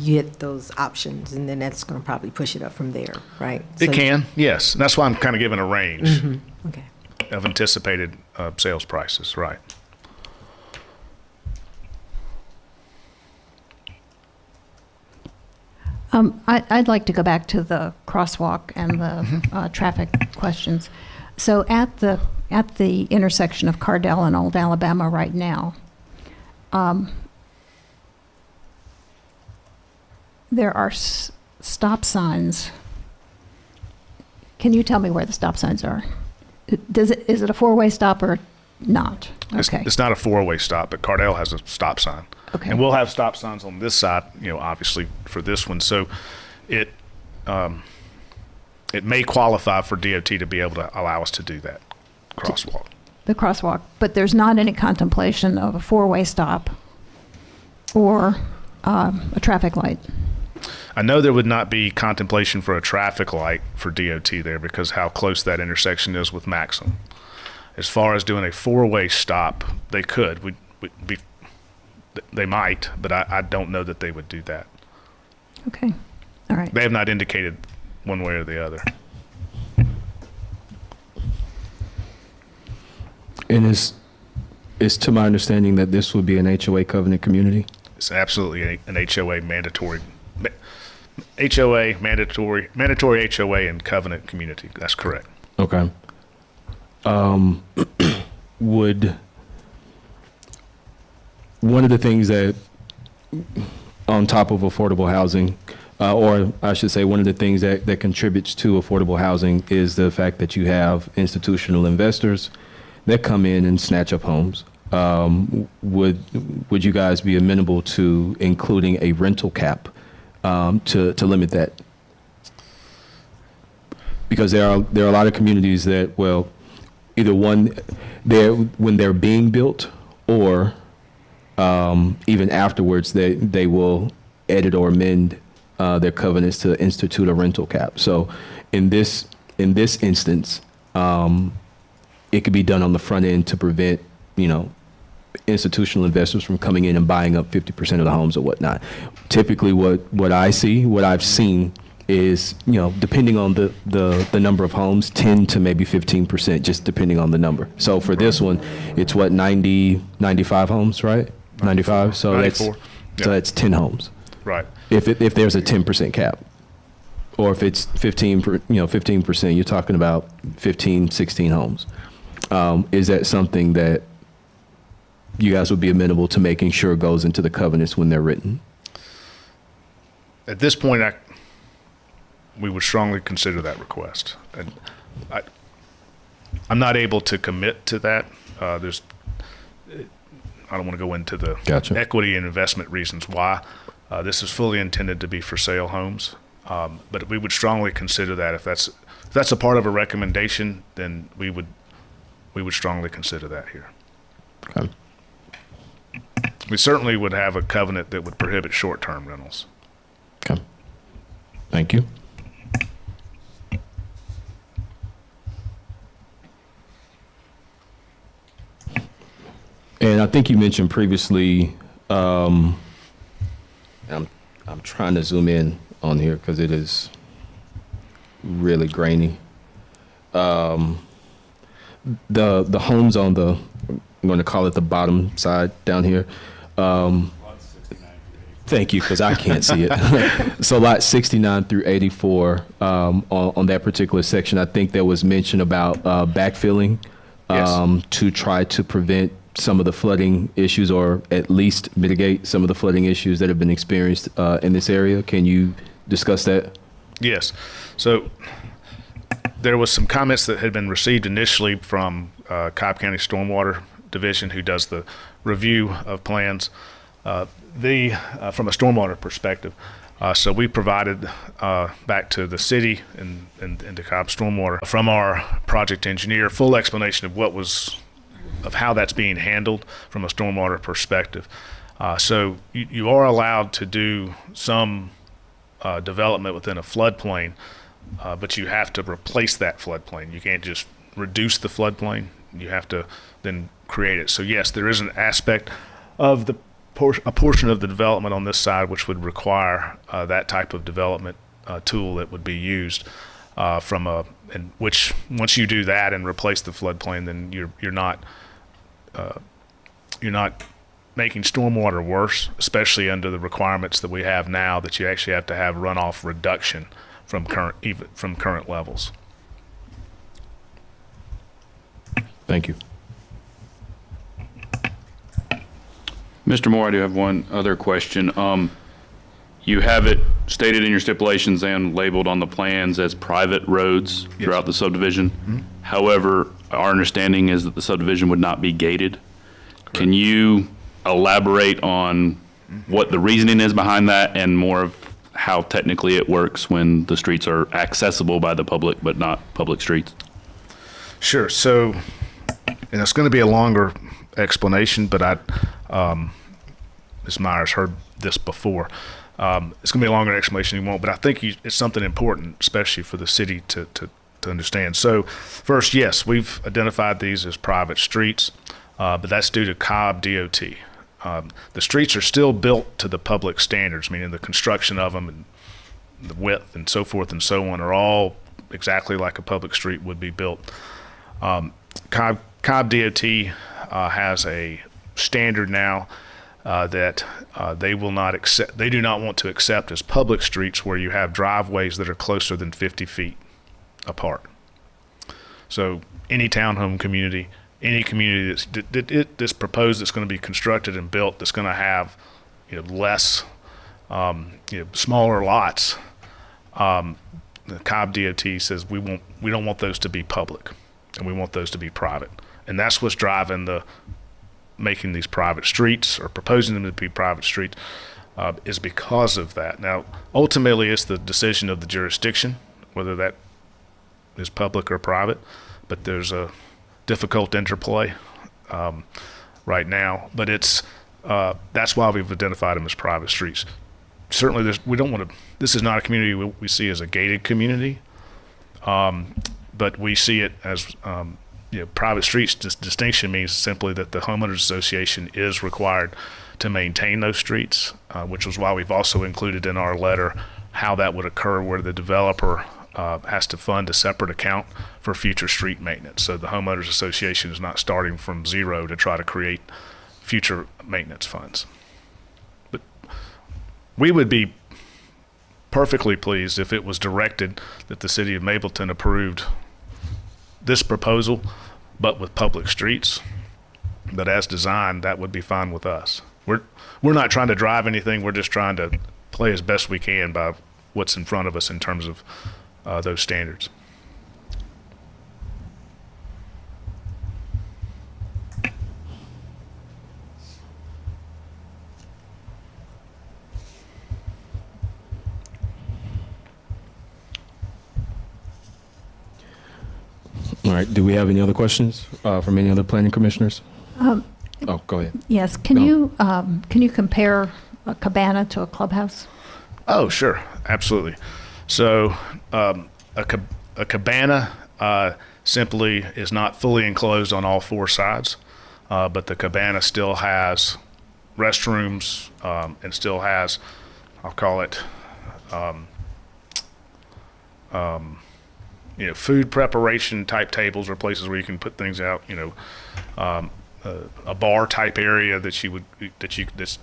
S11: get those options, and then that's going to probably push it up from there, right?
S6: It can, yes. And that's why I'm kind of giving a range
S11: Okay.
S6: of anticipated sales prices, right?
S10: I'd like to go back to the crosswalk and the traffic questions. So at the intersection of Cardell and Old Alabama right now, there are stop signs. Can you tell me where the stop signs are? Is it a four-way stop or not? Okay.
S6: It's not a four-way stop, but Cardell has a stop sign.
S10: Okay.
S6: And we'll have stop signs on this side, obviously for this one. So it may qualify for DOT to be able to allow us to do that crosswalk.
S10: The crosswalk, but there's not any contemplation of a four-way stop or a traffic light?
S6: I know there would not be contemplation for a traffic light for DOT there because how close that intersection is with Maxim. As far as doing a four-way stop, they could. They might, but I don't know that they would do that.
S10: Okay, all right.
S6: They have not indicated one way or the other.
S2: And it's to my understanding that this would be an HOA covenant community?
S6: It's absolutely an HOA mandatory. Mandatory HOA and covenant community. That's correct.
S2: Okay. Would one of the things that, on top of affordable housing, or I should say one of the things that contributes to affordable housing is the fact that you have institutional investors that come in and snatch up homes. Would you guys be amenable to including a rental cap to limit that? Because there are a lot of communities that, well, either one, when they're being built, or even afterwards, they will edit or amend their covenants to institute a rental cap. So in this instance, it could be done on the front end to prevent, institutional investors from coming in and buying up 50% of the homes or whatnot. Typically what I've seen is, depending on the number of homes, 10 to maybe 15%, just depending on the number. So for this one, it's 95 homes, right? 95. So
S6: 94.
S2: That's 10 homes.
S6: Right.
S2: If there's a 10% cap, or if it's 15%, you're talking about 15, 16 homes. Is that something that you guys would be amenable to making sure goes into the covenants when they're written?
S6: At this point, we would strongly consider that request. And I'm not able to commit to that. I don't want to go into the
S2: Gotcha.
S6: equity and investment reasons why. This is fully intended to be for sale homes. But we would strongly consider that. If that's a part of a recommendation, then we would strongly consider that here.
S2: Okay.
S6: We certainly would have a covenant that would prohibit short-term rentals.
S2: Okay. Thank you. And I think you mentioned previously, I'm trying to zoom in on here because it is really grainy. The homes on the, I'm going to call it the bottom side down here. Thank you, because I can't see it. So lot 69 through 84, on that particular section, I think there was mention about backfilling
S6: Yes.
S2: to try to prevent some of the flooding issues, or at least mitigate some of the flooding issues that have been experienced in this area. Can you discuss that?
S6: Yes. So there was some comments that had been received initially from Cobb County Stormwater Division, who does the review of plans. From a stormwater perspective. So we provided back to the city and to Cobb Stormwater from our project engineer full explanation of how that's being handled from a stormwater perspective. So you are allowed to do some development within a floodplain, but you have to replace that floodplain. You can't just reduce the floodplain. You have to then create it. So yes, there is an aspect of a portion of the development on this side which would require that type of development tool that would be used and which once you do that and replace the floodplain, then you're not making stormwater worse, especially under the requirements that we have now, that you actually have to have runoff reduction from current levels.
S2: Thank you.
S4: Mr. Moore, I do have one other question. You have it stated in your stipulations and labeled on the plans as private roads throughout the subdivision.
S6: Mm-hmm.
S4: However, our understanding is that the subdivision would not be gated. Correct. Can you elaborate on what the reasoning is behind that, and more of how technically it works when the streets are accessible by the public but not public streets?
S6: Sure. So, and it's going to be a longer explanation, but Ms. Myers heard this before. It's going to be a longer explanation than you want, but I think it's something important, especially for the city to understand. So first, yes, we've identified these as private streets, but that's due to Cobb DOT. The streets are still built to the public standards, meaning the construction of them and the width and so forth and so on are all exactly like a public street would be built. Cobb DOT has a standard now that they will not accept. They do not want to accept as public streets where you have driveways that are closer than 50 feet apart. So any townhome community, any community that's proposed that's going to be constructed and built that's going to have less smaller lots, the Cobb DOT says we don't want those to be public, and we want those to be private, and that's what's driving making these private streets or proposing them to be private streets is because of that. Now, ultimately, it's the decision of the jurisdiction whether that is public or private, but there's a difficult interplay right now. But that's why we've identified them as private streets. Certainly, we don't want to. This is not a community we see as a gated community, but we see it as private streets. Distinction means simply that the homeowners association is required to maintain those streets, which was why we've also included in our letter how that would occur, where the developer has to fund a separate account for future street maintenance. So the homeowners association is not starting from zero to try to create future maintenance funds. But we would be perfectly pleased if it was directed that the city of Mableton approved this proposal, but with public streets. But as designed, that would be fine with us. We're not trying to drive anything. We're just trying to play as best we can by what's in front of us in terms of those standards.
S2: All right. Do we have any other questions from any other planning commissioners? Oh, go ahead.
S10: Yes. Can you compare a cabana to a clubhouse?
S6: Oh, sure. Absolutely. So a cabana simply is not fully enclosed on all four sides, but the cabana still has restrooms and still has, I'll call it, food preparation type tables or places where you can put things out, a bar type area that's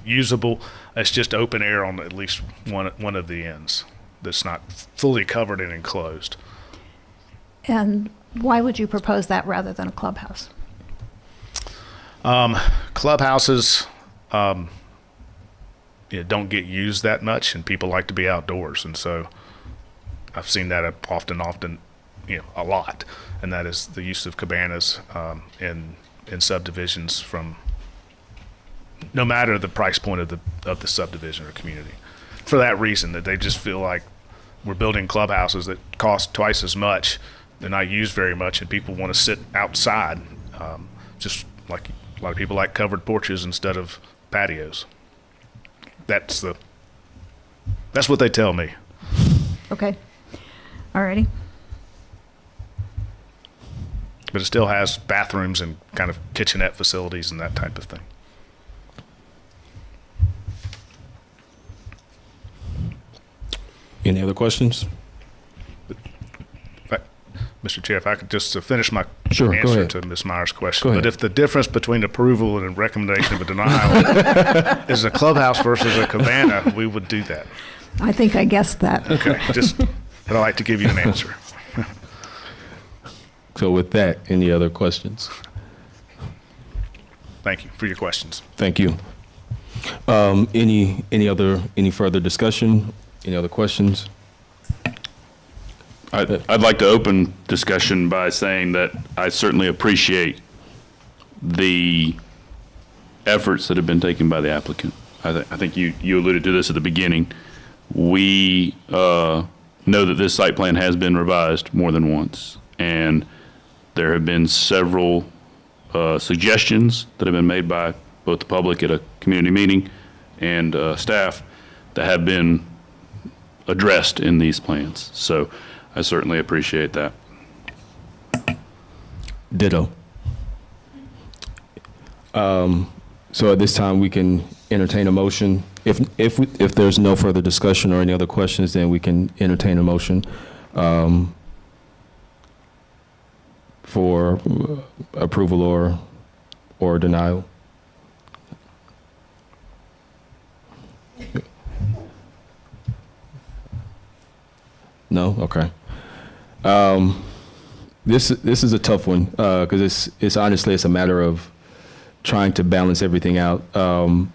S6: usable. It's just open air on at least one of the ends that's not fully covered and enclosed.
S10: And why would you propose that rather than a clubhouse?
S6: Clubhouses don't get used that much, and people like to be outdoors, and so I've seen that often, a lot, and that is the use of cabanas in subdivisions from no matter the price point of the subdivision or community. For that reason, that they just feel like we're building clubhouses that cost twice as much, they're not used very much, and people want to sit outside, just like a lot of people like covered porches instead of patios. That's what they tell me.
S10: Okay. Alrighty.
S6: But it still has bathrooms and kind of kitchenette facilities and that type of thing.
S2: Any other questions?
S6: Mr. Chair, if I could just finish my
S2: Sure, go
S6: answer
S2: ahead.
S6: to Ms. Myers' question.
S2: Go ahead.
S6: But if the difference between approval and a recommendation of a denial is a clubhouse versus a cabana, we would do that.
S10: I think I guessed that.
S6: Okay, but I'd like to give you an answer.
S2: So with that, any other questions?
S6: Thank you for your questions.
S2: Thank you. Any further discussion? Any other questions?
S4: I'd like to open discussion by saying that I certainly appreciate the efforts that have been taken by the applicant. I think you alluded to this at the beginning. We know that this site plan has been revised more than once, and there have been several suggestions that have been made by both the public at a community meeting and staff that have been addressed in these plans. So I certainly appreciate that.
S2: Ditto. So at this time, we can entertain a motion. If there's no further discussion or any other questions, then we can entertain a motion for approval or denial. No? Okay. This is a tough one because it's honestly it's a matter of trying to balance everything out. One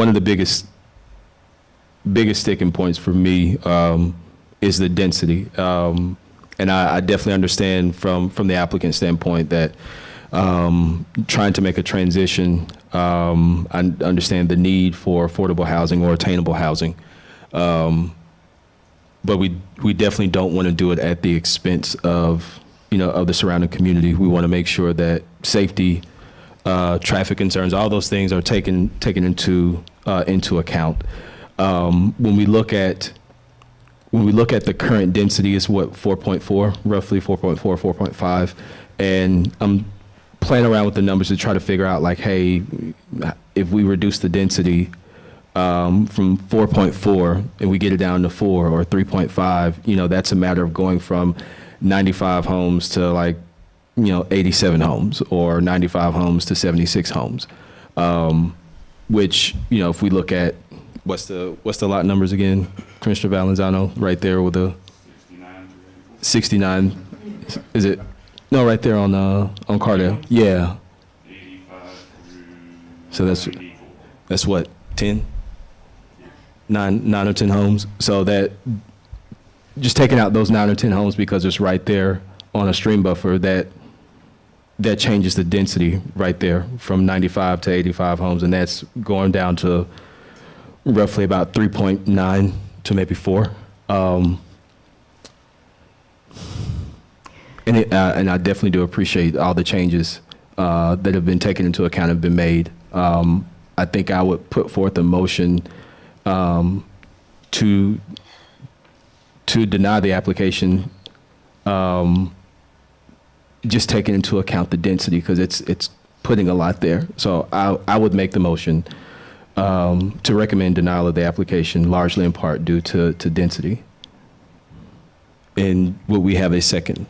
S2: of the biggest sticking points for me is the density, and I definitely understand from the applicant standpoint that trying to make a transition. I understand the need for affordable housing or attainable housing. But we definitely don't want to do it at the expense of the surrounding community. We want to make sure that safety, traffic concerns, all those things are taken into account. When we look at the current density, it's what, 4.4, roughly 4.4, 4.5, and I'm playing around with the numbers to try to figure out like, hey, if we reduce the density from 4.4 and we get it down to 4 or 3.5, that's a matter of going from 95 homes to like 87 homes or 95 homes to 76 homes, which if we look at what's the lot numbers again, Commissioner Valenzuela, right there with the 69, is it? No, right there on Cardell. Yeah.
S4: 85
S2: So that's what, 10? 9 or 10 homes. So that just taking out those 9 or 10 homes because it's right there on a stream buffer, that changes the density right there from 95 to 85 homes, and that's going down to roughly about 3.9 to maybe 4. And I definitely do appreciate all the changes that have been taken into account, have been made. I think I would put forth a motion to deny the application, just taking into account the density because it's putting a lot there. So I would make the motion to recommend denial of the application, largely in part due to density. And would we have a second?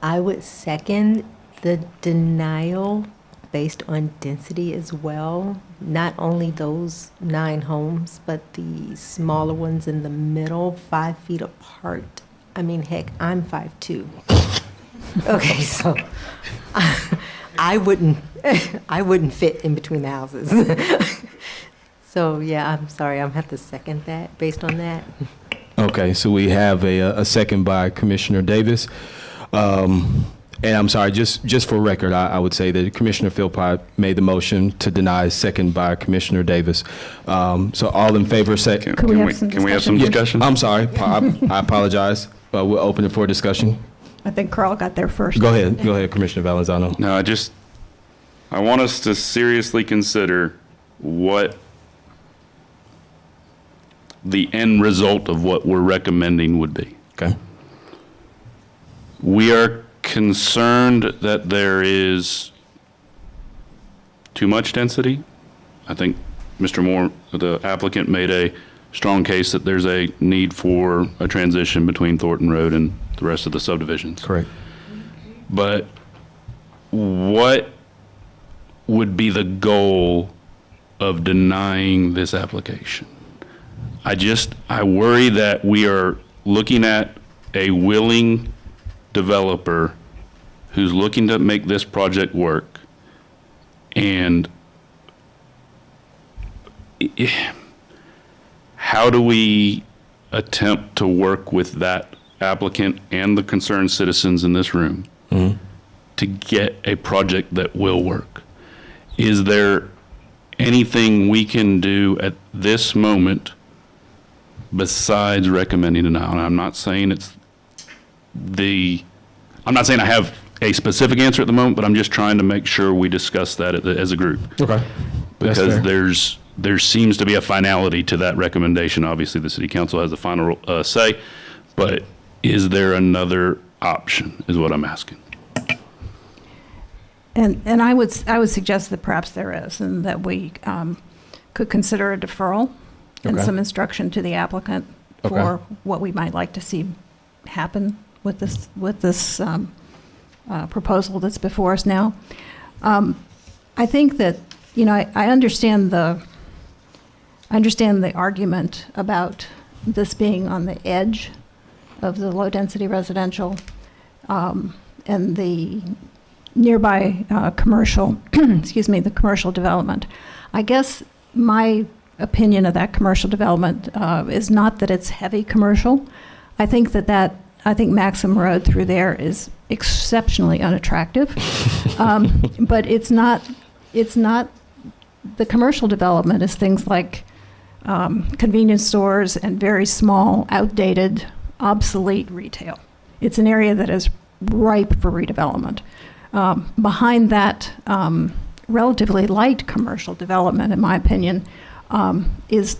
S11: I would second the denial based on density as well. Not only those 9 homes, but the smaller ones in the middle, 5 feet apart. I mean, heck, I'm 5'2". Okay, so I wouldn't fit in between the houses. So yeah, I'm sorry, I'm gonna have to second that based on that.
S2: Okay, so we have a second by Commissioner Davis. And I'm sorry, just for record, I would say that Commissioner Philpott made the motion to deny, second by Commissioner Davis. So all in favor, say.
S10: Can we have some
S4: discussion?
S2: I'm sorry, I apologize. We'll open it for discussion.
S10: I think Carl got there first.
S2: Go ahead, Commissioner Valenzuela.
S4: No, I want us to seriously consider what the end result of what we're recommending would be.
S2: Okay.
S4: We are concerned that there is too much density. I think Mr. Moore, the applicant, made a strong case that there's a need for a transition between Thornton Road and the rest of the subdivisions.
S2: Correct.
S4: But what would be the goal of denying this application? I worry that we are looking at a willing developer who's looking to make this project work, and how do we attempt to work with that applicant and the concerned citizens in this room to get a project that will work? Is there anything we can do at this moment besides recommending denial? And I'm not saying I have a specific answer at the moment, but I'm just trying to make sure we discuss that as a group.
S2: Okay. That's
S4: Because
S2: fair.
S4: there seems to be a finality to that recommendation. Obviously, the city council has the final say, but is there another option, is what I'm asking.
S10: And I would suggest that perhaps there is, and that we could consider a deferral and
S2: Okay.
S10: some instruction to the applicant
S2: Okay.
S10: for what we might like to see happen with this proposal that's before us now. I think that, I understand the argument about this being on the edge of the low-density residential and the nearby commercial, the commercial development. I guess my opinion of that commercial development is not that it's heavy commercial. I think I think Maxim Road through there is exceptionally unattractive. But it's not, the commercial development is things like convenience stores and very small, outdated, obsolete retail. It's an area that is ripe for redevelopment. Behind that relatively light commercial development, in my opinion, is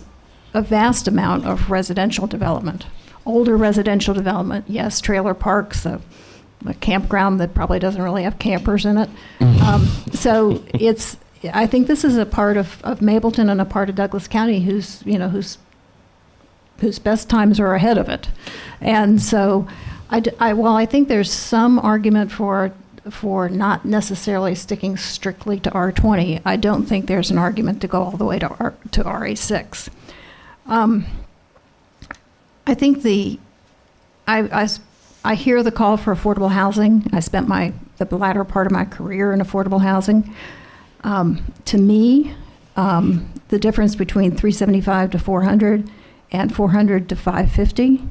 S10: a vast amount of residential development. Older residential development, yes, trailer parks, a campground that probably doesn't really have campers in it. So I think this is a part of Mableton and a part of Douglas County whose best times are ahead of it. And so while I think there's some argument for not necessarily sticking strictly to R20, I don't think there's an argument to go all the way to RA6. I think I hear the call for affordable housing. I spent the latter part of my career in affordable housing. To me, the difference between 375 to 400 and 400 to 550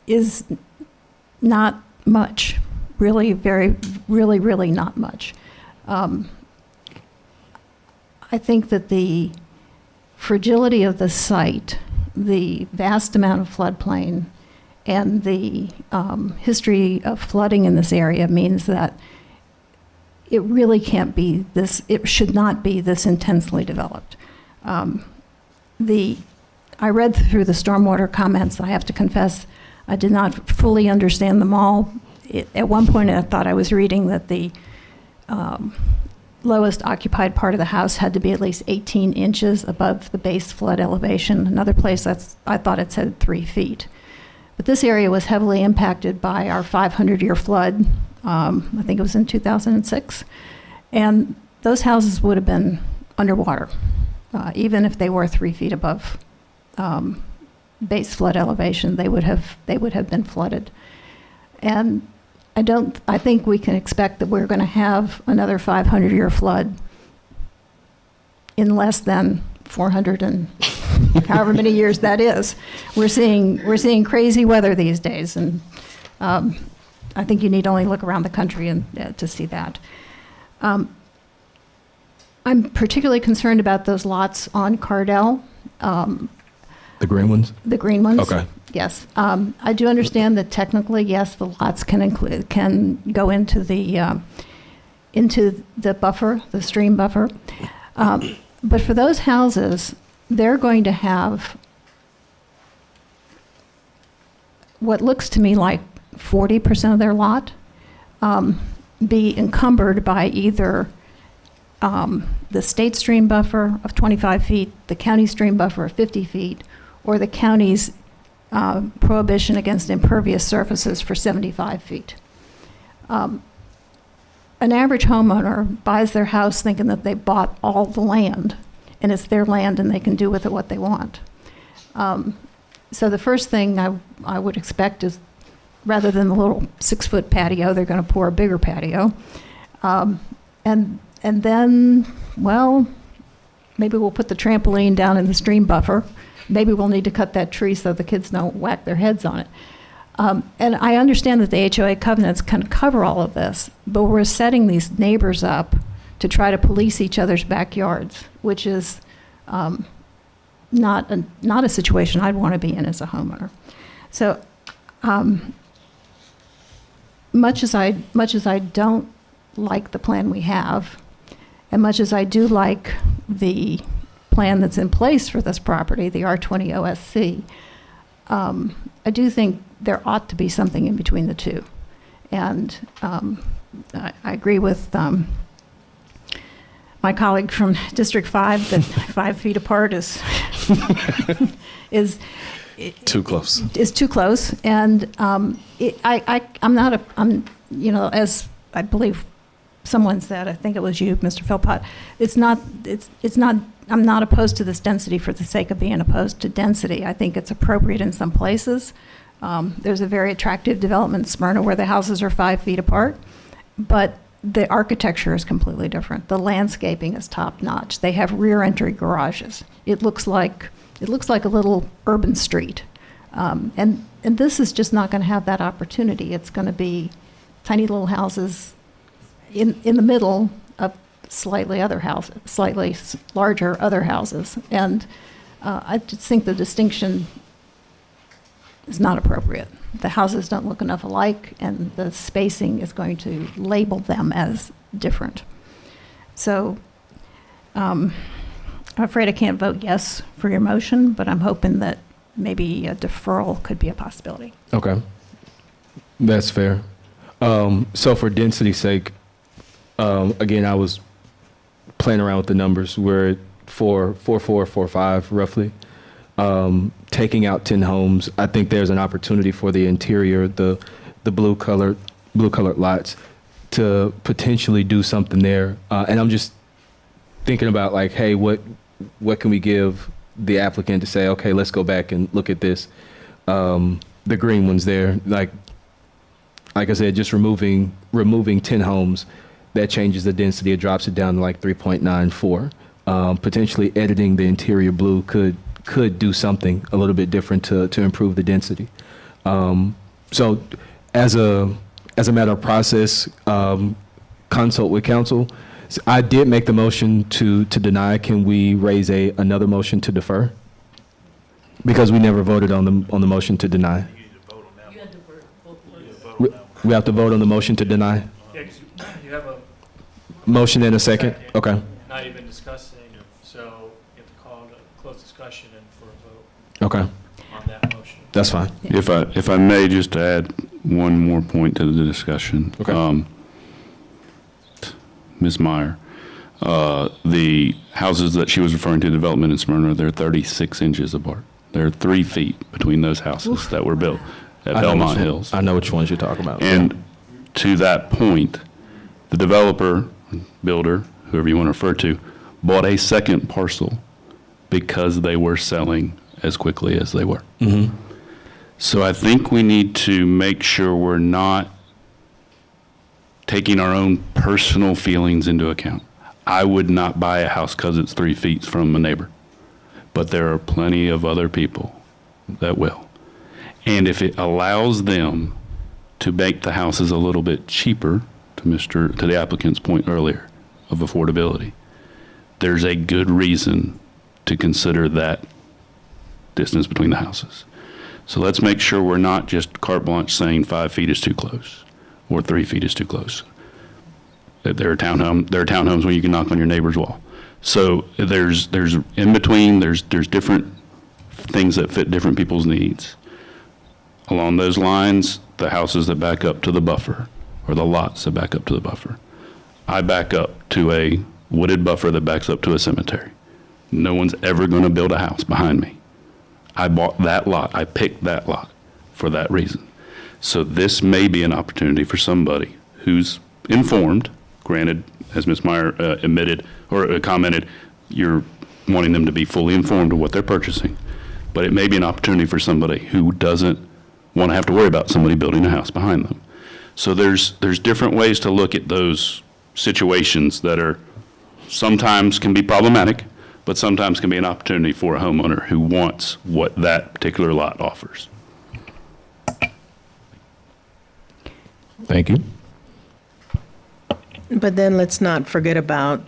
S10: is not much. Really, really not much. I think that the fragility of the site, the vast amount of floodplain, and the history of flooding in this area means that it really can't be this, it should not be this intensely developed. I read through the stormwater comments. I have to confess, I did not fully understand them all. At one point, I thought I was reading that the lowest occupied part of the house had to be at least 18 inches above the base flood elevation. Another place I thought it said 3 feet. But this area was heavily impacted by our 500-year flood. I think it was in 2006. And those houses would have been underwater, even if they were 3 feet above base flood elevation. They would have been flooded. And I think we can expect that we're going to have another 500-year flood in less than 400 and however many years that is. We're seeing crazy weather these days, and I think you need only look around the country and to see that. I'm particularly concerned about those lots on Cardell.
S2: The green ones?
S10: The green ones.
S2: Okay.
S10: Yes, I do understand that technically, yes, the lots can go into the buffer, the stream buffer. But for those houses, they're going to have what looks to me like 40% of their lot be encumbered by either the state stream buffer of 25 feet, the county stream buffer of 50 feet, or the county's prohibition against impervious surfaces for 75 feet. An average homeowner buys their house thinking that they bought all the land, and it's their land and they can do with it what they want. So the first thing I would expect is, rather than the little 6-foot patio, they're going to pour a bigger patio. And then, well, maybe we'll put the trampoline down in the stream buffer. Maybe we'll need to cut that tree so the kids don't whack their heads on it. And I understand that the HOA covenants can cover all of this, but we're setting these neighbors up to try to police each other's backyards, which is not a situation I'd want to be in as a homeowner. So much as I don't like the plan we have, and much as I do like the plan that's in place for this property, the R20 OSC, I do think there ought to be something in between the two. And I agree with my colleague from District 5 that 5 feet apart is
S2: Too close.
S10: is too close. And I'm not as I believe someone said, I think it was you, Mr. Philpott, I'm not opposed to this density for the sake of being opposed to density. I think it's appropriate in some places. There's a very attractive development in Smyrna where the houses are 5 feet apart, but the architecture is completely different. The landscaping is top notch. They have rear entry garages. It looks like a little urban street. And this is just not going to have that opportunity. It's going to be tiny little houses in the middle of slightly larger other houses. And I just think the distinction is not appropriate. The houses don't look enough alike, and the spacing is going to label them as different. So I'm afraid I can't vote yes for your motion, but I'm hoping that maybe a deferral could be a possibility.
S2: Okay. That's fair. So for density's sake, again, I was playing around with the numbers. We're at 4.5 roughly. Taking out 10 homes, I think there's an opportunity for the interior, the blue colored lots, to potentially do something there. And I'm just thinking about like, hey, what can we give the applicant to say, okay, let's go back and look at this. The green ones there, like I said, just removing 10 homes, that changes the density. It drops it down to like 3.94. Potentially editing the interior blue could do something a little bit different to improve the density. So as a matter of process, consult with council. So I did make the motion to deny. Can we raise another motion to defer? Because we never voted on the motion to deny. We have to vote on the motion to deny.
S9: Yeah, 'cause you have a
S2: Motion and a second? Okay.
S9: not even discussing, so you have to call a closed discussion and for a vote
S2: Okay.
S9: on that motion.
S2: That's fine.
S4: If I may just add one more point to the discussion.
S2: Okay.
S4: Ms. Meyer, the houses that she was referring to, development in Smyrna, they're 36 inches apart. There are 3 feet between those houses that were built at Belmont Hills.
S2: I know which ones you're talking about.
S4: And to that point, the developer, builder, whoever you want to refer to, bought a second parcel because they were selling as quickly as they were.
S2: Mm-hmm.
S4: So I think we need to make sure we're not taking our own personal feelings into account. I would not buy a house because it's 3 feet from a neighbor, but there are plenty of other people that will. And if it allows them to make the houses a little bit cheaper, to the applicant's point earlier of affordability, there's a good reason to consider that distance between the houses. So let's make sure we're not just carte blanche saying 5 feet is too close or 3 feet is too close. There are townhomes where you can knock on your neighbor's wall. So there's in between, there's different things that fit different people's needs. Along those lines, the houses that back up to the buffer, or the lots that back up to the buffer. I back up to a wooded buffer that backs up to a cemetery. No one's ever going to build a house behind me. I bought that lot. I picked that lot for that reason. So this may be an opportunity for somebody who's informed. Granted, as Ms. Meyer admitted or commented, you're wanting them to be fully informed of what they're purchasing. But it may be an opportunity for somebody who doesn't want to have to worry about somebody building a house behind them. So there's different ways to look at those situations that are sometimes can be problematic, but sometimes can be an opportunity for a homeowner who wants what that particular lot offers.
S2: Thank you.
S3: But then let's not forget about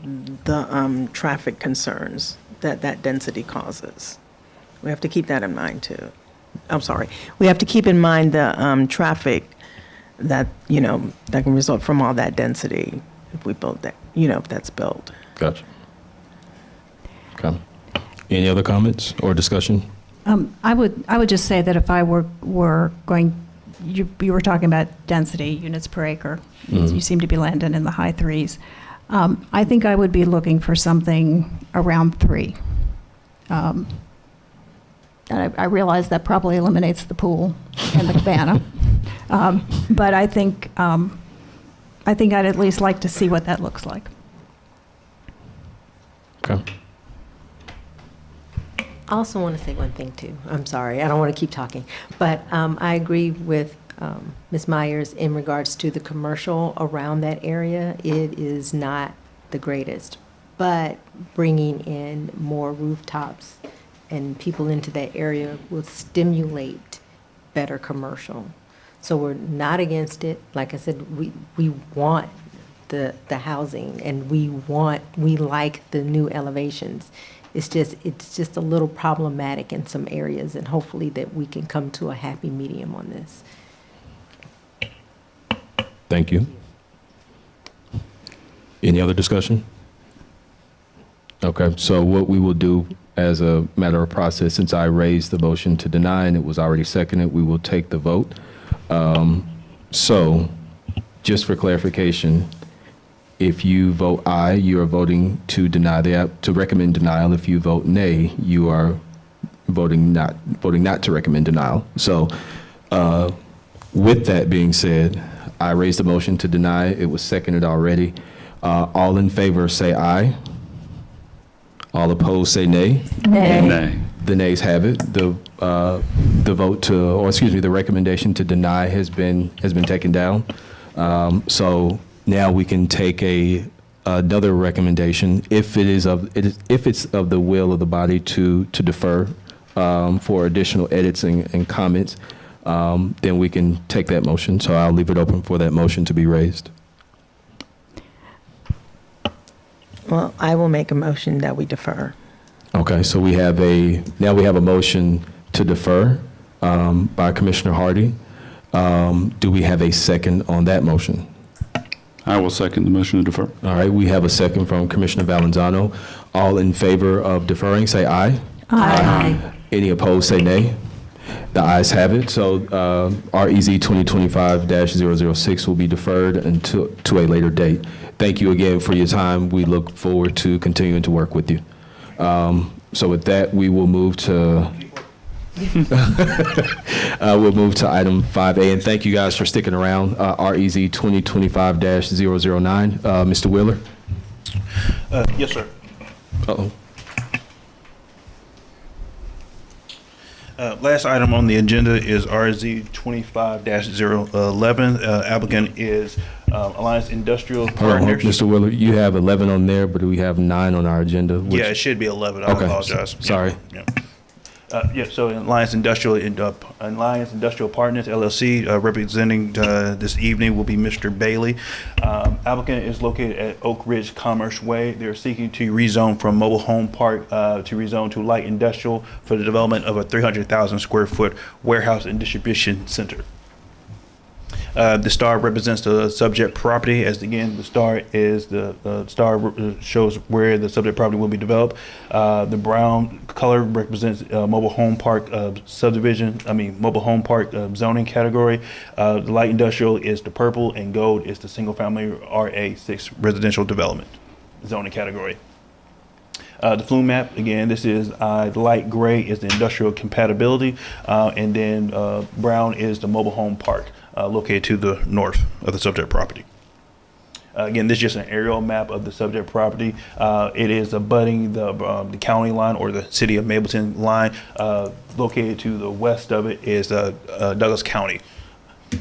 S3: the traffic concerns that density causes. We have to keep that in mind too. I'm sorry. We have to keep in mind the traffic that, that can result from all that density if we build that, if that's built.
S2: Gotcha. Okay. Any other comments or discussion?
S10: I would just say that if I were going, you were talking about density, units per acre. You seem to be landing in the high threes. I think I would be looking for something around 3. And I realize that probably eliminates the pool and the cabana. But I think I'd at least like to see what that looks like.
S2: Okay.
S11: I also want to say one thing too. I'm sorry, I don't want to keep talking, but I agree with Ms. Myers in regards to the commercial around that area. It is not the greatest, but bringing in more rooftops and people into that area will stimulate better commercial. So we're not against it. Like I said, we want the housing, and we like the new elevations. It's just a little problematic in some areas, and hopefully that we can come to a happy medium on this.
S2: Thank you. Any other discussion? Okay, so what we will do as a matter of process, since I raised the motion to deny and it was already seconded, we will take the vote. So just for clarification, if you vote aye, you are voting to deny to recommend denial. If you vote nay, you are voting not to recommend denial. So with that being said, I raised the motion to deny. It was seconded already. All in favor say aye. All opposed say nay.
S10: Nay.
S4: Nay.
S2: The nays have it. The recommendation to deny has been taken down. So now we can take another recommendation if it's of the will of the body to defer for additional edits and comments. Then we can take that motion. So I'll leave it open for that motion to be raised.
S3: Well, I will make a motion that we defer.
S2: Okay, so we have a motion to defer by Commissioner Hardy. Do we have a second on that motion?
S4: I will second the motion to defer.
S2: All right, we have a second from Commissioner Valenzuela. All in favor of deferring, say aye.
S11: Aye.
S2: Any opposed, say nay. The ayes have it. So REZ 2025-006 will be deferred until a later date. Thank you again for your time. We look forward to continuing to work with you. So with that, we will move to item 5A, and thank you guys for sticking around. REZ 2025-009. Mr. Wheeler?
S5: Yes, sir.
S2: Uh-oh.
S5: Last item on the agenda is RZ 25-011. Applicant is Alliance Industrial
S2: Hold on,
S5: Partners.
S2: Mr. Wheeler, you have 11 on there, but we have 9 on our agenda.
S5: Yeah, it should be 11. I
S2: Okay,
S5: apologize.
S2: sorry.
S5: Yeah. So Alliance Industrial Partners, LLC, representing this evening will be Mr. Bailey. Applicant is located at Oak Ridge Commerce Way. They're seeking to rezone from mobile home park to rezone to light industrial for the development of a 300,000 square foot warehouse and distribution center. The star represents the subject property, as again the star is the star shows where the subject property will be developed. The brown color represents mobile home park mobile home park zoning category. The light industrial is the purple, and gold is the single family RA6 residential development zoning category. The flume map, again, this is the light gray is the industrial compatibility, and then brown is the mobile home park. Located to the north of the subject property. Again, this is just an aerial map of the subject property. It is abutting the county line or the city of Mableton line. Located to the west of it is Douglas County.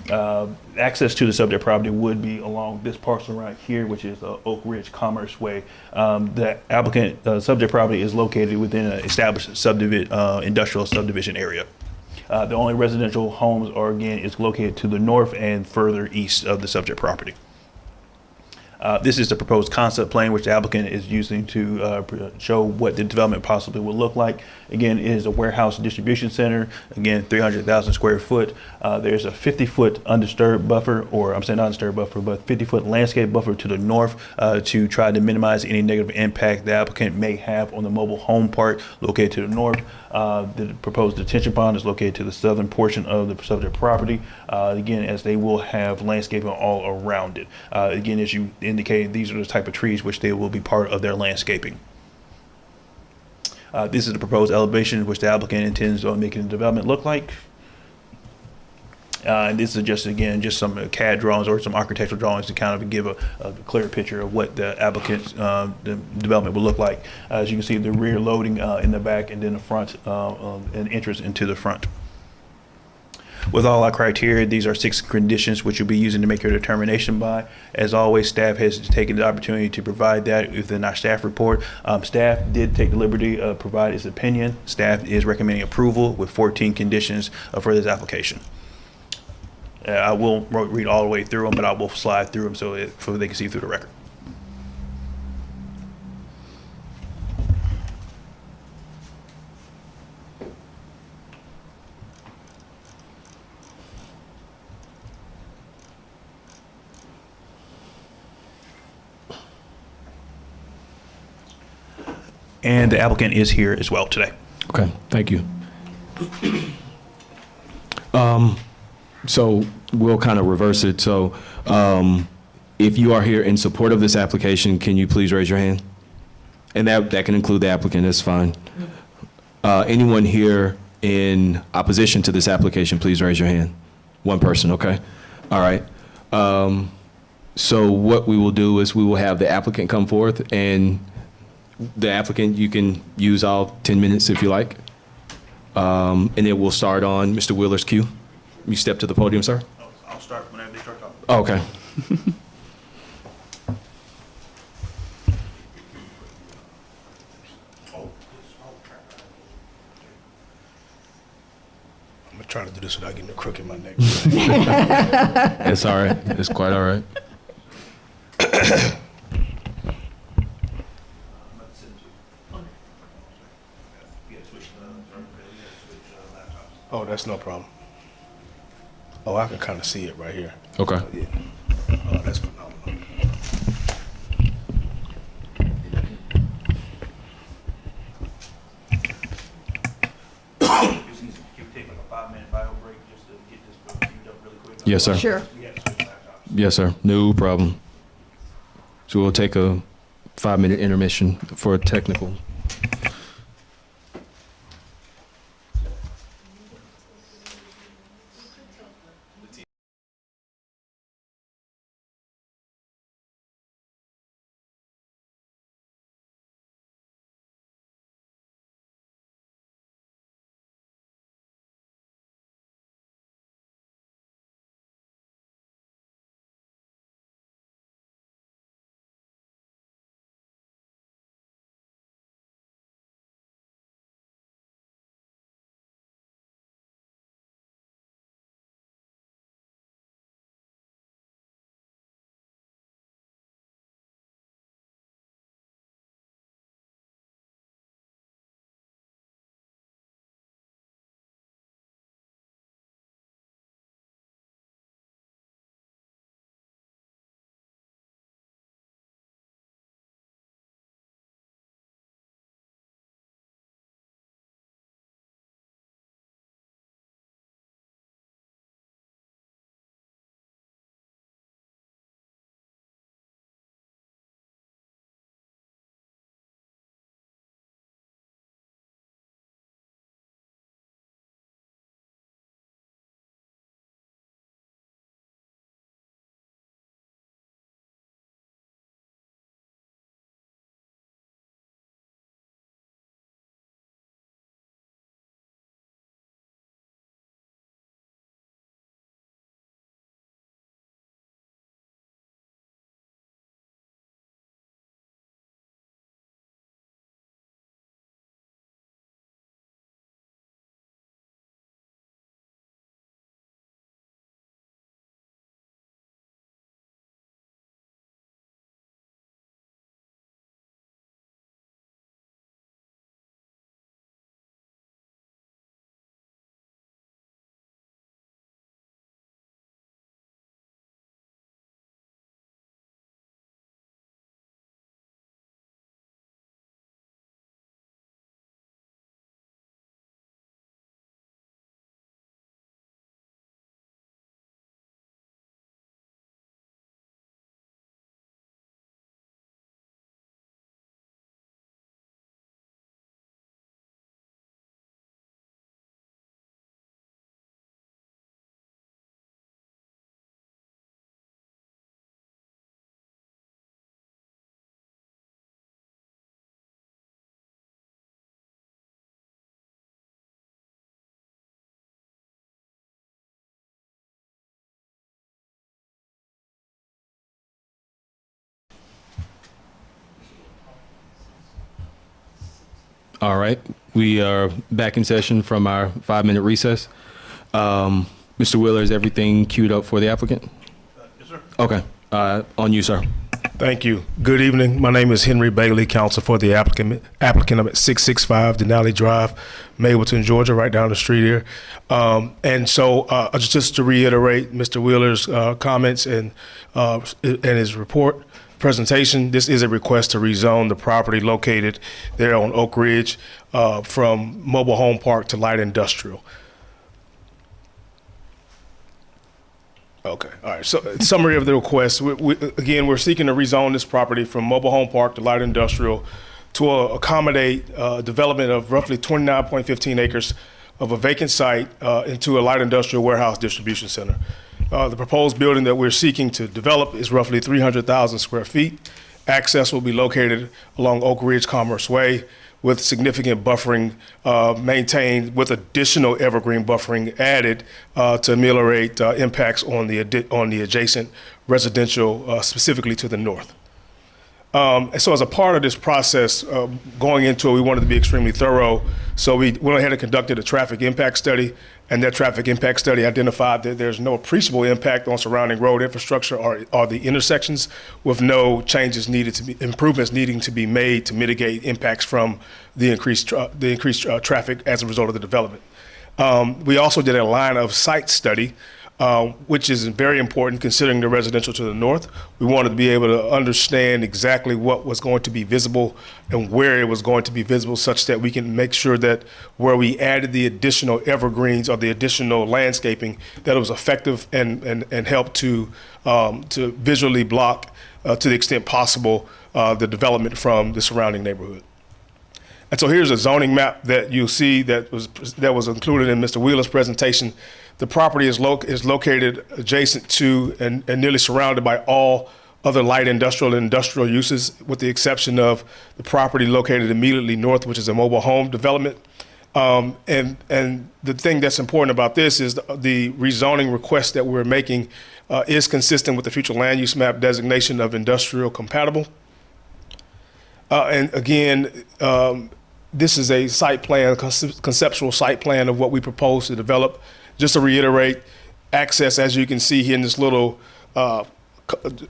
S5: Access to the subject property would be along this parcel right here, which is Oak Ridge Commerce Way. The applicant subject property is located within an established industrial subdivision area. The only residential homes is located to the north and further east of the subject property. This is the proposed concept plan, which the applicant is using to show what the development possibly will look like. Again, it is a warehouse distribution center. Again, 300,000 square foot. There's a 50-foot undisturbed buffer, or I'm saying not undisturbed buffer, but 50-foot landscape buffer to the north to try to minimize any negative impact the applicant may have on the mobile home park located to the north. The proposed detention pond is located to the southern portion of the subject property. Again, as they will have landscaping all around it. Again, as you indicated, these are the type of trees which they will be part of their landscaping. This is the proposed elevation which the applicant intends on making the development look like. And this is just, again, just some CAD drawings or some architectural drawings to kind of give a clear picture of what the applicant's the development will look like. As you can see, the rear loading in the back, and then the front and entrance into the front. With all our criteria, these are 6 conditions which you'll be using to make your determination by. As always, staff has taken the opportunity to provide that within our staff report. Staff did take the liberty of provide its opinion. Staff is recommending approval with 14 conditions for this application. I will read all the way through them, but I will slide through them so they can see through the record. And the applicant is here as well today.
S2: Okay, thank you. So we'll kind of reverse it. So if you are here in support of this application, can you please raise your hand? And that can include the applicant, that's fine. Anyone here in opposition to this application, please raise your hand. One person, okay? All right. So what we will do is we will have the applicant come forth, and the applicant, you can use all 10 minutes if you like. And then we'll start on Mr. Wheeler's cue. You step to the podium, sir.
S5: I'll start whenever they start talking.
S2: Oh, okay.
S12: I'm gonna try to do this without getting a crook in my neck.
S2: It's all right. It's quite all right.
S12: Oh, that's no problem. Oh, I can kind of see it right here.
S2: Okay.
S12: Oh, yeah. Oh, that's phenomenal.
S2: Yes, sir.
S10: Sure.
S2: Yes, sir. No problem. So we'll take a 5-minute intermission for a technical. All right. We are back in session from our 5-minute recess. Mr. Wheeler, is everything queued up for the applicant?
S12: Yes, sir.
S2: Okay. On you, sir.
S12: Thank you. Good evening. My name is Henry Bailey, counsel for the applicant. I'm at 665 Denali Drive, Mableton, Georgia, right down the street here. And so just to reiterate Mr. Wheeler's comments and his report presentation, this is a request to rezone the property located there on Oak Ridge from mobile home park to light industrial. Okay, all right. So summary of the request. Again, we're seeking to rezone this property from mobile home park to light industrial to accommodate development of roughly 29.15 acres of a vacant site into a light industrial warehouse distribution center. The proposed building that we're seeking to develop is roughly 300,000 square feet. Access will be located along Oak Ridge Commerce Way with significant buffering maintained with additional evergreen buffering added to ameliorate impacts on the adjacent residential, specifically to the north. And so as a part of this process, going into it, we wanted to be extremely thorough. So we went ahead and conducted a traffic impact study, and that traffic impact study identified that there's no appreciable impact on surrounding road infrastructure or the intersections, with no improvements needing to be made to mitigate impacts from the increased traffic as a result of the development. We also did a line of sight study, which is very important considering the residential to the north. We wanted to be able to understand exactly what was going to be visible and where it was going to be visible, such that we can make sure that where we added the additional evergreens or the additional landscaping, that it was effective and helped to visually block to the extent possible the development from the surrounding neighborhood. And so here's a zoning map that you'll see that was included in Mr. Wheeler's presentation. The property is located adjacent to and nearly surrounded by all other light industrial and industrial uses, with the exception of the property located immediately north, which is a mobile home development. And the thing that's important about this is the rezoning request that we're making is consistent with the future land use map designation of industrial compatible. And again, this is a site plan, conceptual site plan of what we propose to develop. Just to reiterate, access, as you can see here in this little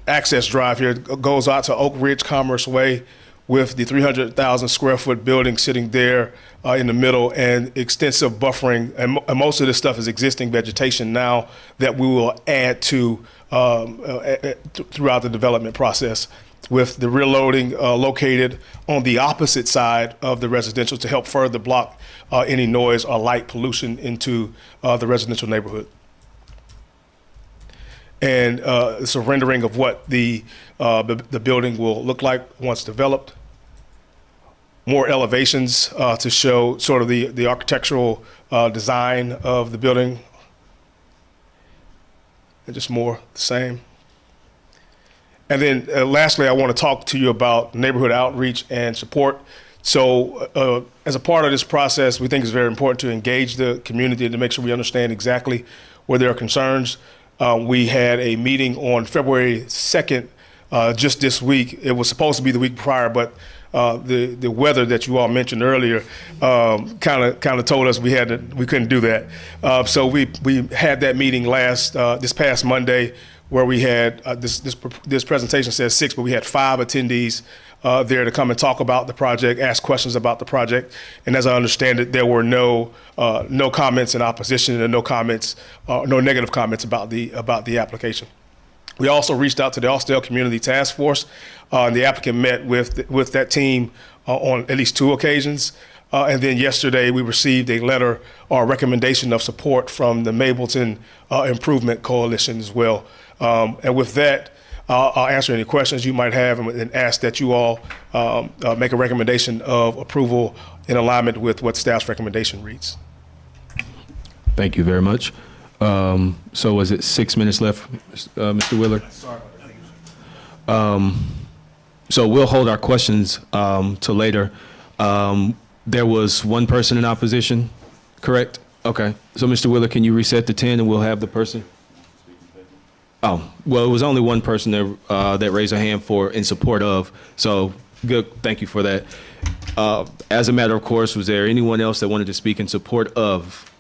S12: access drive here, goes out to Oak Ridge Commerce Way with the 300,000 square foot building sitting there in the middle, and extensive buffering. And most of this stuff is existing vegetation now that we will add to throughout the development process, with the rear loading located on the opposite side of the residential to help further block any noise or light pollution into the residential neighborhood. And it's a rendering of what the building will look like once developed. More elevations to show sort of the architectural design of the building. And just more the same. And then lastly, I want to talk to you about neighborhood outreach and support. So as a part of this process, we think it's very important to engage the community to make sure we understand exactly where there are concerns. We had a meeting on February 2nd, just this week. It was supposed to be the week prior, but the weather that you all mentioned earlier kind of told us we couldn't do that. So we had that meeting this past Monday, where we had this presentation says 6, but we had 5 attendees there to come and talk about the project, ask questions about the project. And as I understand it, there were no comments in opposition and no negative comments about the application. We also reached out to the Austell Community Task Force, and the applicant met with that team on at least 2 occasions. And then yesterday we received a letter or recommendation of support from the Mableton Improvement Coalition as well. And with that, I'll answer any questions you might have and ask that you all make a recommendation of approval in alignment with what staff's recommendation reads.
S2: Thank you very much. So was it 6 minutes left, Mr. Wheeler?
S12: Sorry about that.
S2: So we'll hold our questions till later. There was 1 person in opposition, correct? Okay. So Mr. Wheeler, can you reset to 10 and we'll have the person? Oh, well, it was only 1 person that raised a hand in support of. So good. Thank you for that. As a matter of course, was there anyone else that wanted to speak in support of?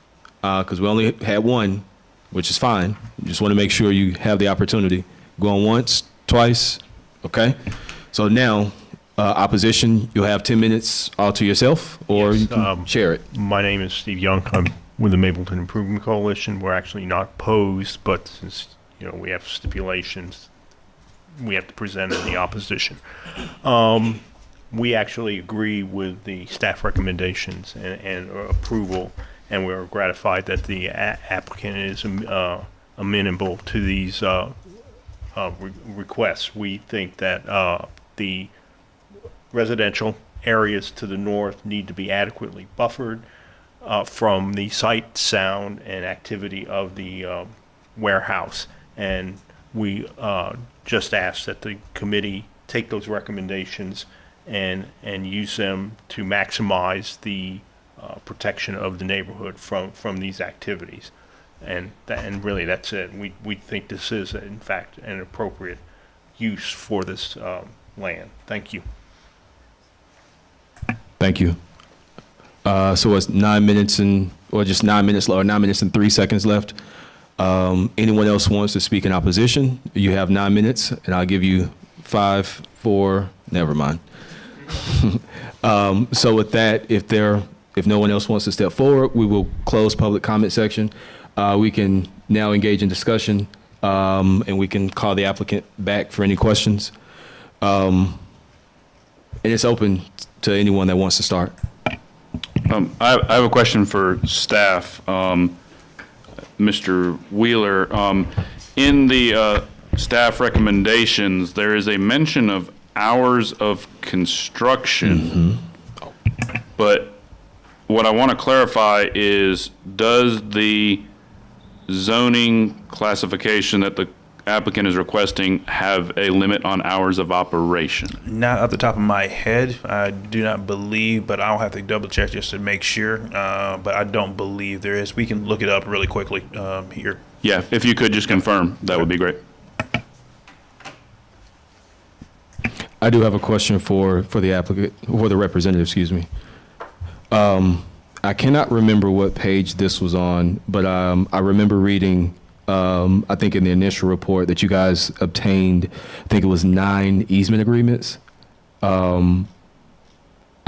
S2: Because we only had one, which is fine. Just want to make sure you have the opportunity. Going once, twice, okay? So now, opposition, you'll have 10 minutes all to yourself, or
S7: Yes,
S2: you can share it.
S7: My name is Steve Young. I'm with the Mableton Improvement Coalition. We're actually not opposed, but since, we have stipulations, we have to present in the opposition. We actually agree with the staff recommendations and approval, and we're gratified that the applicant is amenable to these requests. We think that the residential areas to the north need to be adequately buffered from the sight, sound, and activity of the warehouse. And we just ask that the committee take those recommendations and use them to maximize the protection of the neighborhood from these activities. And really, that's it. We think this is, in fact, an appropriate use for this land. Thank you.
S2: Thank you. So it's 9 minutes just 9 minutes, or 9 minutes and 3 seconds left. Anyone else wants to speak in opposition? You have 9 minutes, and I'll give you 5, 4, never mind. So with that, if no one else wants to step forward, we will close public comment section. We can now engage in discussion, and we can call the applicant back for any questions. And it's open to anyone that wants to start.
S4: I have a question for staff. Mr. Wheeler, in the staff recommendations, there is a mention of hours of construction. But what I want to clarify is, does the zoning classification that the applicant is requesting have a limit on hours of operation?
S5: Not off the top of my head, I do not believe, but I'll have to double check just to make sure. But I don't believe there is. We can look it up really quickly here.
S4: Yeah, if you could just confirm, that would be great.
S2: I do have a question for the applicant, or the representative, excuse me. I cannot remember what page this was on, but I remember reading, I think in the initial report, that you guys obtained, I think it was 9 easement agreements. I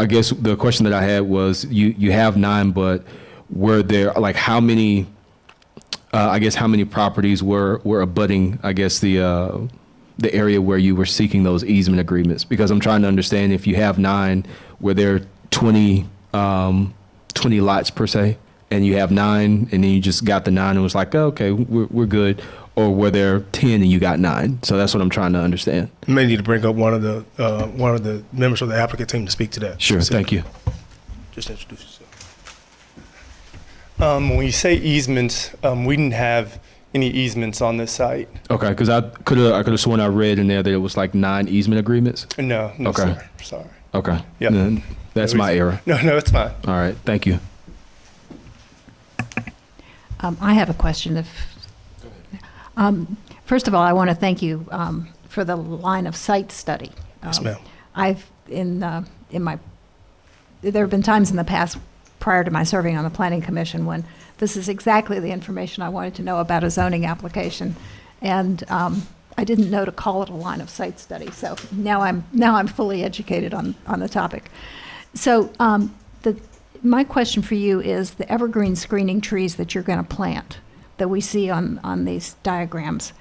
S2: guess the question that I had was, you have 9, but were there, like, how many properties were abutting, I guess, the area where you were seeking those easement agreements? Because I'm trying to understand, if you have 9, were there 20 lots per se, and you have 9, and then you just got the 9 and was like, oh, okay, we're good, or were there 10 and you got 9? So that's what I'm trying to understand.
S12: You may need to bring up one of the members of the applicant team to speak to that.
S2: Sure, thank you.
S12: Just introduce yourself.
S13: When you say easements, we didn't have any easements on this site.
S2: Okay, because I could have sworn I read in there that it was like 9 easement agreements.
S13: No,
S2: Okay.
S13: sir. Sorry.
S2: Okay.
S13: Yeah.
S2: Then that's my error.
S13: No, it's fine.
S2: All right, thank you.
S10: I have a question. First of all, I want to thank you for the line of sight study.
S12: Yes, ma'am.
S10: There have been times in the past, prior to my serving on the Planning Commission, when this is exactly the information I wanted to know about a zoning application, and I didn't know to call it a line of sight study. So now I'm fully educated on the topic. So my question for you is, the evergreen screening trees that you're going to plant, that we see on these diagrams,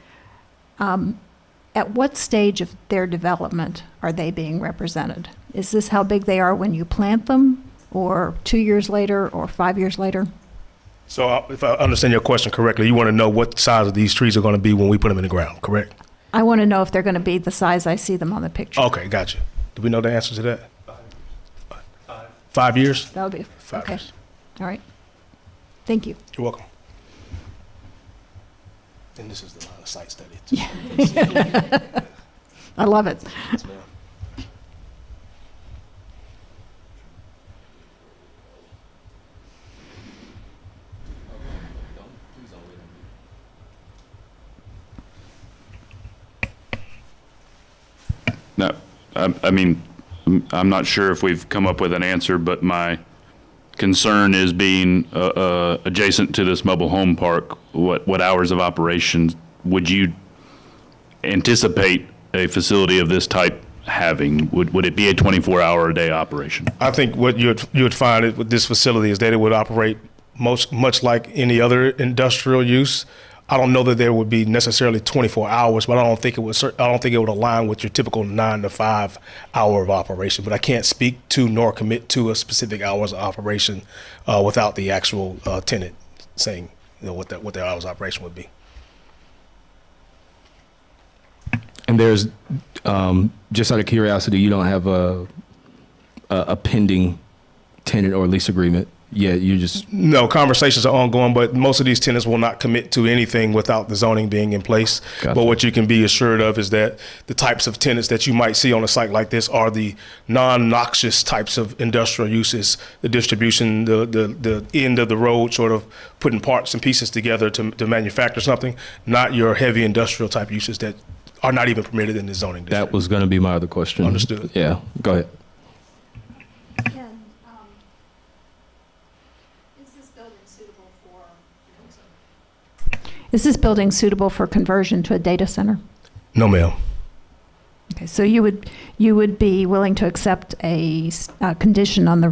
S10: at what stage of their development are they being represented? Is this how big they are when you plant them, or 2 years later, or 5 years later?
S12: So if I understand your question correctly, you want to know what size of these trees are going to be when we put them in the ground, correct?
S10: I want to know if they're going to be the size I see them on the picture.
S12: Okay, gotcha. Do we know the answer to that? 5 years?
S10: That would be,
S12: 5
S10: okay.
S12: years.
S10: All right. Thank you.
S12: You're welcome. And this is the line of sight study.
S10: I love it.
S12: Yes, ma'am.
S4: No, I mean, I'm not sure if we've come up with an answer, but my concern is being adjacent to this mobile home park. What hours of operation would you anticipate a facility of this type having? Would it be a 24-hour a day operation?
S12: I think what you would find it with this facility is that it would operate much like any other industrial use. I don't know that there would be necessarily 24 hours, but I don't think it would align with your typical 9 to 5 hour of operation. But I can't speak to nor commit to a specific hours of operation without the actual tenant saying, what their hours of operation would be.
S2: And there's, just out of curiosity, you don't have a pending tenant or lease agreement yet? You just...
S12: No, conversations are ongoing, but most of these tenants will not commit to anything without the zoning being in place.
S2: Gotcha.
S12: But what you can be assured of is that the types of tenants that you might see on a site like this are the non-noxious types of industrial uses, the distribution, the end of the road, sort of putting parts and pieces together to manufacture something, not your heavy industrial type uses that are not even permitted in the zoning district.
S2: That was going to be my other question.
S12: Understood.
S2: Yeah, go ahead.
S10: Is this building suitable for conversion to a data center?
S12: No, ma'am.
S10: Okay, so you would be willing to accept a condition on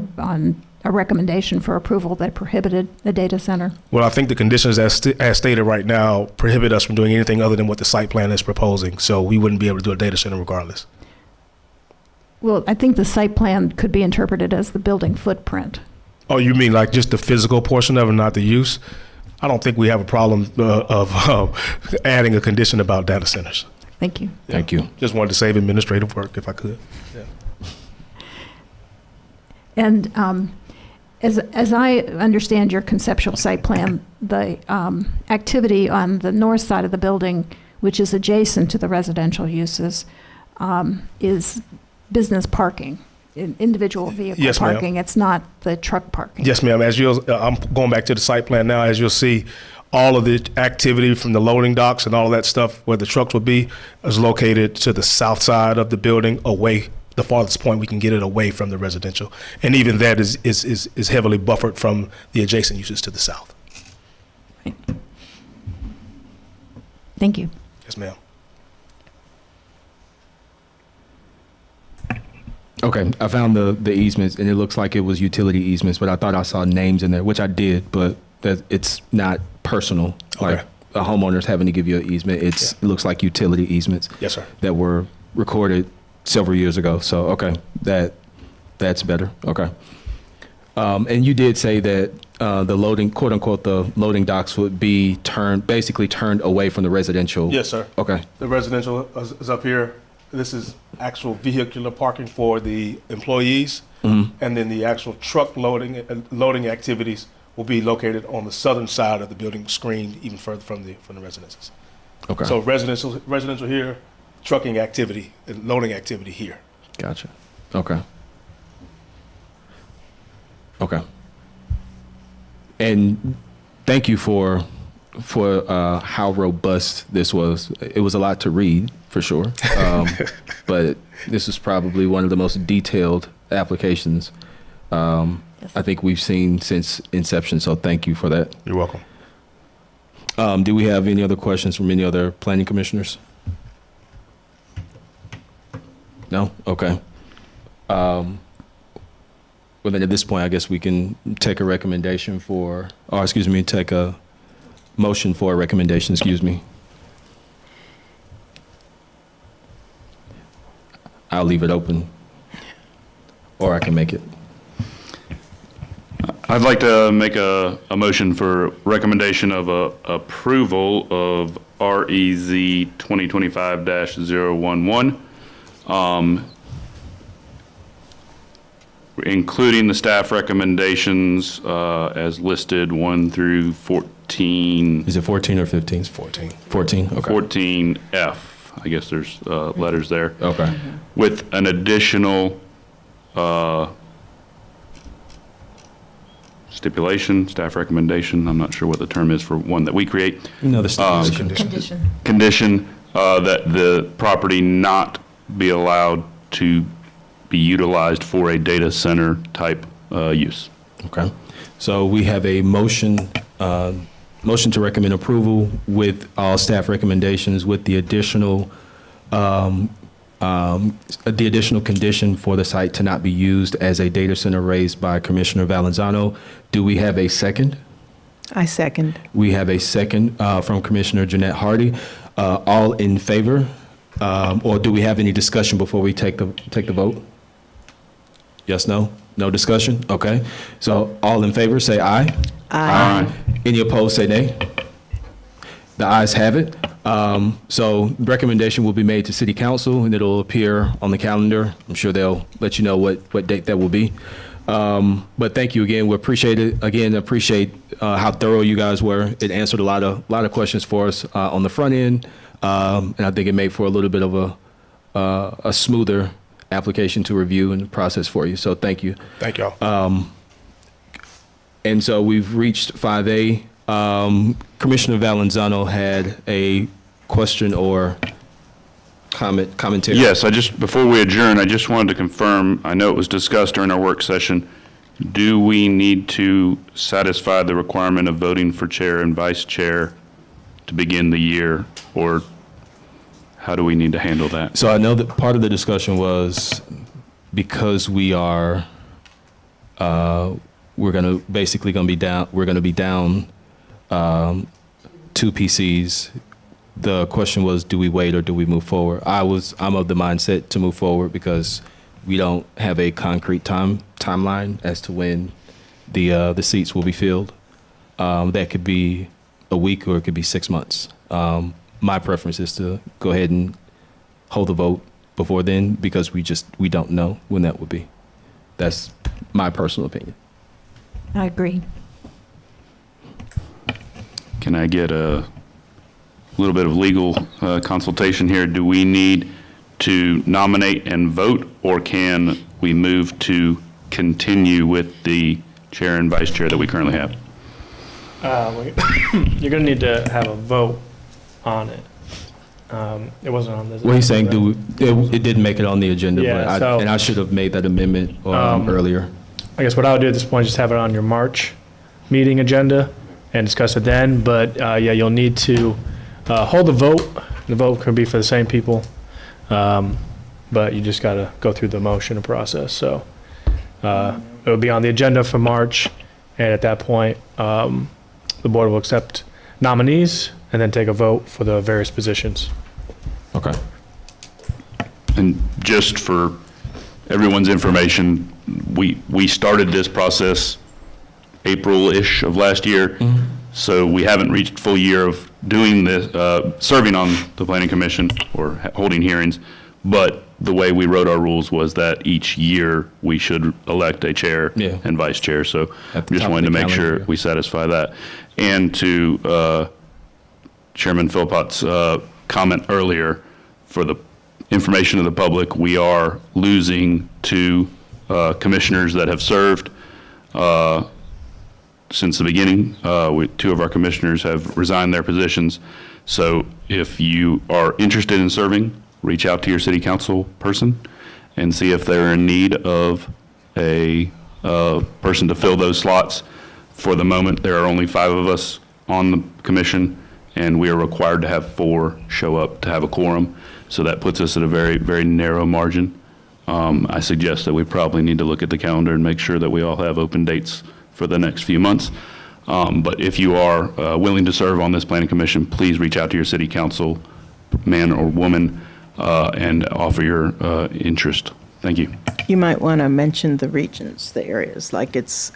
S10: a recommendation for approval that prohibited a data center?
S12: Well, I think the conditions as stated right now prohibit us from doing anything other than what the site plan is proposing. So we wouldn't be able to do a data center regardless.
S10: Well, I think the site plan could be interpreted as the building footprint.
S12: Oh, you mean like just the physical portion of it, not the use? I don't think we have a problem of adding a condition about data centers.
S10: Thank you.
S12: Yeah.
S2: Thank you.
S12: Just wanted to save administrative work if I could. Yeah.
S10: And as I understand your conceptual site plan, the activity on the north side of the building, which is adjacent to the residential uses, is business parking, individual vehicle
S12: Yes, ma'am.
S10: parking. It's not the truck parking.
S12: Yes, ma'am. I'm going back to the site plan now. As you'll see, all of the activity from the loading docks and all of that stuff where the trucks would be is located to the south side of the building, away the farthest point we can get it away from the residential. And even that is heavily buffered from the adjacent uses to the south.
S10: Right. Thank you.
S12: Yes, ma'am.
S2: Okay, I found the easements, and it looks like it was utility easements, but I thought I saw names in there, which I did, but that it's not personal.
S12: Okay.
S2: Like a homeowner's having to give you an easement. It looks like utility easements.
S12: Yes, sir.
S2: That were recorded several years ago. So, okay, that's better. Okay. And you did say that the loading, quote unquote, the loading docks would be basically turned away from the residential.
S12: Yes, sir.
S2: Okay.
S12: The residential is up here. This is actual vehicular parking for the employees.
S2: Mm-hmm.
S12: And then the actual truck loading activities will be located on the southern side of the building, screened even further from the residences.
S2: Okay.
S12: So residential here, trucking activity, and loading activity here.
S2: Gotcha. Okay. Okay. And thank you for how robust this was. It was a lot to read, for sure. But this is probably one of the most detailed applications I think we've seen since inception. So thank you for that.
S12: You're welcome.
S2: Do we have any other questions from any other planning commissioners? No? Okay. Well, then at this point, I guess we can take a recommendation take a motion for a recommendation, I'll leave it open, or I can make it.
S4: I'd like to make a motion for recommendation of approval of REZ 2025-011, including the staff recommendations as listed 1 through 14.
S2: Is it 14 or 15?
S12: It's 14.
S2: 14, okay.
S4: 14F, I guess there's letters there.
S2: Okay.
S4: With an additional stipulation, staff recommendation, I'm not sure what the term is for one that we create.
S2: No, the stipulation.
S4: Condition that the property not be allowed to be utilized for a data center type use.
S2: Okay. So we have a motion to recommend approval with all staff recommendations with the additional condition for the site to not be used as a data center raised by Commissioner Valenzuela. Do we have a second?
S3: I second.
S2: We have a second from Commissioner Jeanette Hardy. All in favor? Or do we have any discussion before we take the vote? Yes, no? No discussion? Okay. So all in favor, say aye.
S3: Aye.
S2: Any opposed, say nay. The ayes have it. So recommendation will be made to City Council, and it'll appear on the calendar. I'm sure they'll let you know what date that will be. But thank you again. We appreciate it. Again, appreciate how thorough you guys were. It answered a lot of questions for us on the front end, and I think it made for a little bit of a smoother application to review and process for you. So thank you.
S12: Thank y'all.
S2: And so we've reached 5A. Commissioner Valenzuela had a question or commentary.
S4: Yes, before we adjourn, I just wanted to confirm, I know it was discussed during our work session, do we need to satisfy the requirement of voting for chair and vice chair to begin the year, or how do we need to handle that?
S2: So I know that part of the discussion was because we are, we're going to be down 2 PCs. The question was, do we wait or do we move forward? I'm of the mindset to move forward because we don't have a concrete timeline as to when the seats will be filled. That could be a week or it could be 6 months. My preference is to go ahead and hold the vote before then because we don't know when that will be. That's my personal opinion.
S10: I agree.
S4: Can I get a little bit of legal consultation here? Do we need to nominate and vote, or can we move to continue with the chair and vice chair that we currently have?
S9: You're going to need to have a vote on it. It wasn't on this.
S2: What he's saying, it didn't make it on the agenda,
S9: Yeah,
S2: but I should have made that amendment earlier.
S9: I guess what I would do at this point is just have it on your March meeting agenda and discuss it then. But yeah, you'll need to hold the vote. The vote could be for the same people, but you just got to go through the motion process. So it will be on the agenda for March, and at that point, the board will accept nominees and then take a vote for the various positions.
S2: Okay.
S4: And just for everyone's information, we started this process April-ish of last year.
S2: Mm-hmm.
S4: So we haven't reached full year of doing this, serving on the planning commission or holding hearings. But the way we wrote our rules was that each year we should elect a chair and vice chair. So just wanted to make sure we satisfy that. And to Chairman Philpott's comment earlier, for the information of the public, we are losing 2 commissioners that have served since the beginning. 2 of our commissioners have resigned their positions. So if you are interested in serving, reach out to your city council person and see if they're in need of a person to fill those slots. For the moment, there are only 5 of us on the commission, and we are required to have 4 show up to have a quorum. So that puts us at a very, very narrow margin. I suggest that we probably need to look at the calendar and make sure that we all have open dates for the next few months. But if you are willing to serve on this planning commission, please reach out to your city council, man or woman, and offer your interest. Thank you.
S3: You might want to mention the regions, the areas, like it's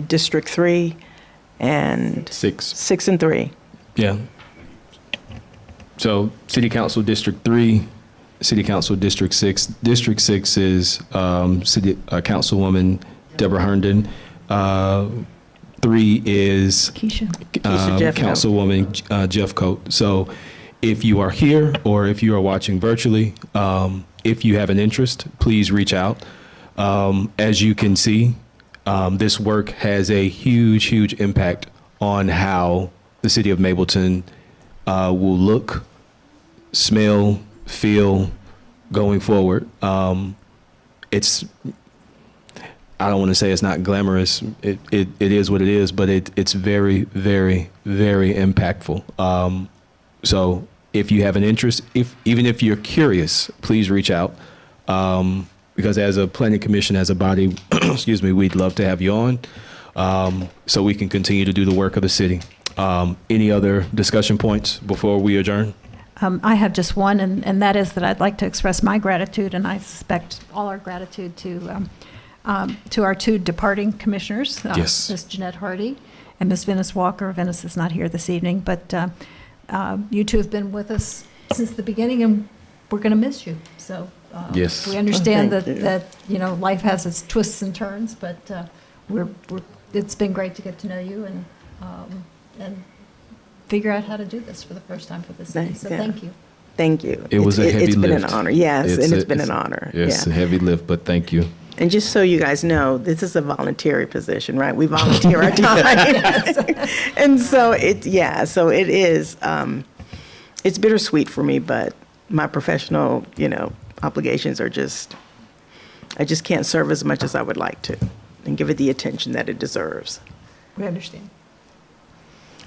S3: District 3 and 6 and 3.
S2: Yeah. So City Council District 3, City Council District 6. District 6 is City Councilwoman Deborah Herndon. 3 is
S10: Keisha
S2: Councilwoman Jeff Coate. So if you are here or if you are watching virtually, if you have an interest, please reach out. As you can see, this work has a huge, huge impact on how the city of Mableton will look, smell, feel going forward. it's, I don't want to say it's not glamorous. It is what it is, but it's very, very, very impactful. So if you have an interest, even if you're curious, please reach out. Because as a planning commission, as a body, excuse me, we'd love to have you on, so we can continue to do the work of the city. Any other discussion points before we adjourn?
S10: I have just one, and that is that I'd like to express my gratitude, and I suspect all our gratitude to our two departing commissioners,
S2: Yes.
S10: Ms. Jeanette Hardy and Ms. Venice Walker. Venice is not here this evening, but you two have been with us since the beginning, and we're going to miss you. So
S2: Yes.
S10: we understand
S3: Thank you.
S10: that life has its twists and turns, but it's been great to get to know you and figure out how to do this for the first time for the city. So
S3: Yeah.
S10: thank you.
S3: Thank you.
S2: It was a heavy
S3: It's been
S2: lift.
S3: an honor, yes, and it's been
S2: it's-
S3: an honor.
S2: It's
S3: Yeah.
S2: a heavy lift, but thank you.
S3: And just so you guys know, this is a voluntary position, right? We volunteer our time. And so it is, it's bittersweet for me, but my professional, obligations are I just can't serve as much as I would like to and give it the attention that it deserves.
S10: We understand.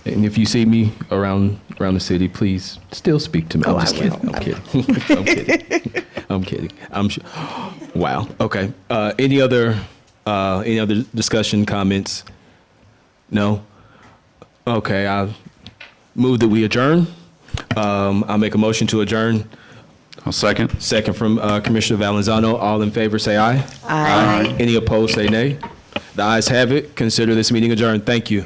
S2: And if you see me around the city, please still speak to me.
S3: Oh,
S2: I'm just
S3: I
S2: kidding.
S3: will.
S2: I'm kidding. I'm kidding. I'm sure. Wow. Okay. Any other discussion, comments? No? Okay. I'll move that we adjourn. I'll make a motion to adjourn.
S4: I'll second.
S2: Second from Commissioner Valenzano. All in favor, say aye.
S3: Aye.
S2: Any opposed, say nay. The ayes have it. Consider this meeting adjourned. Thank you.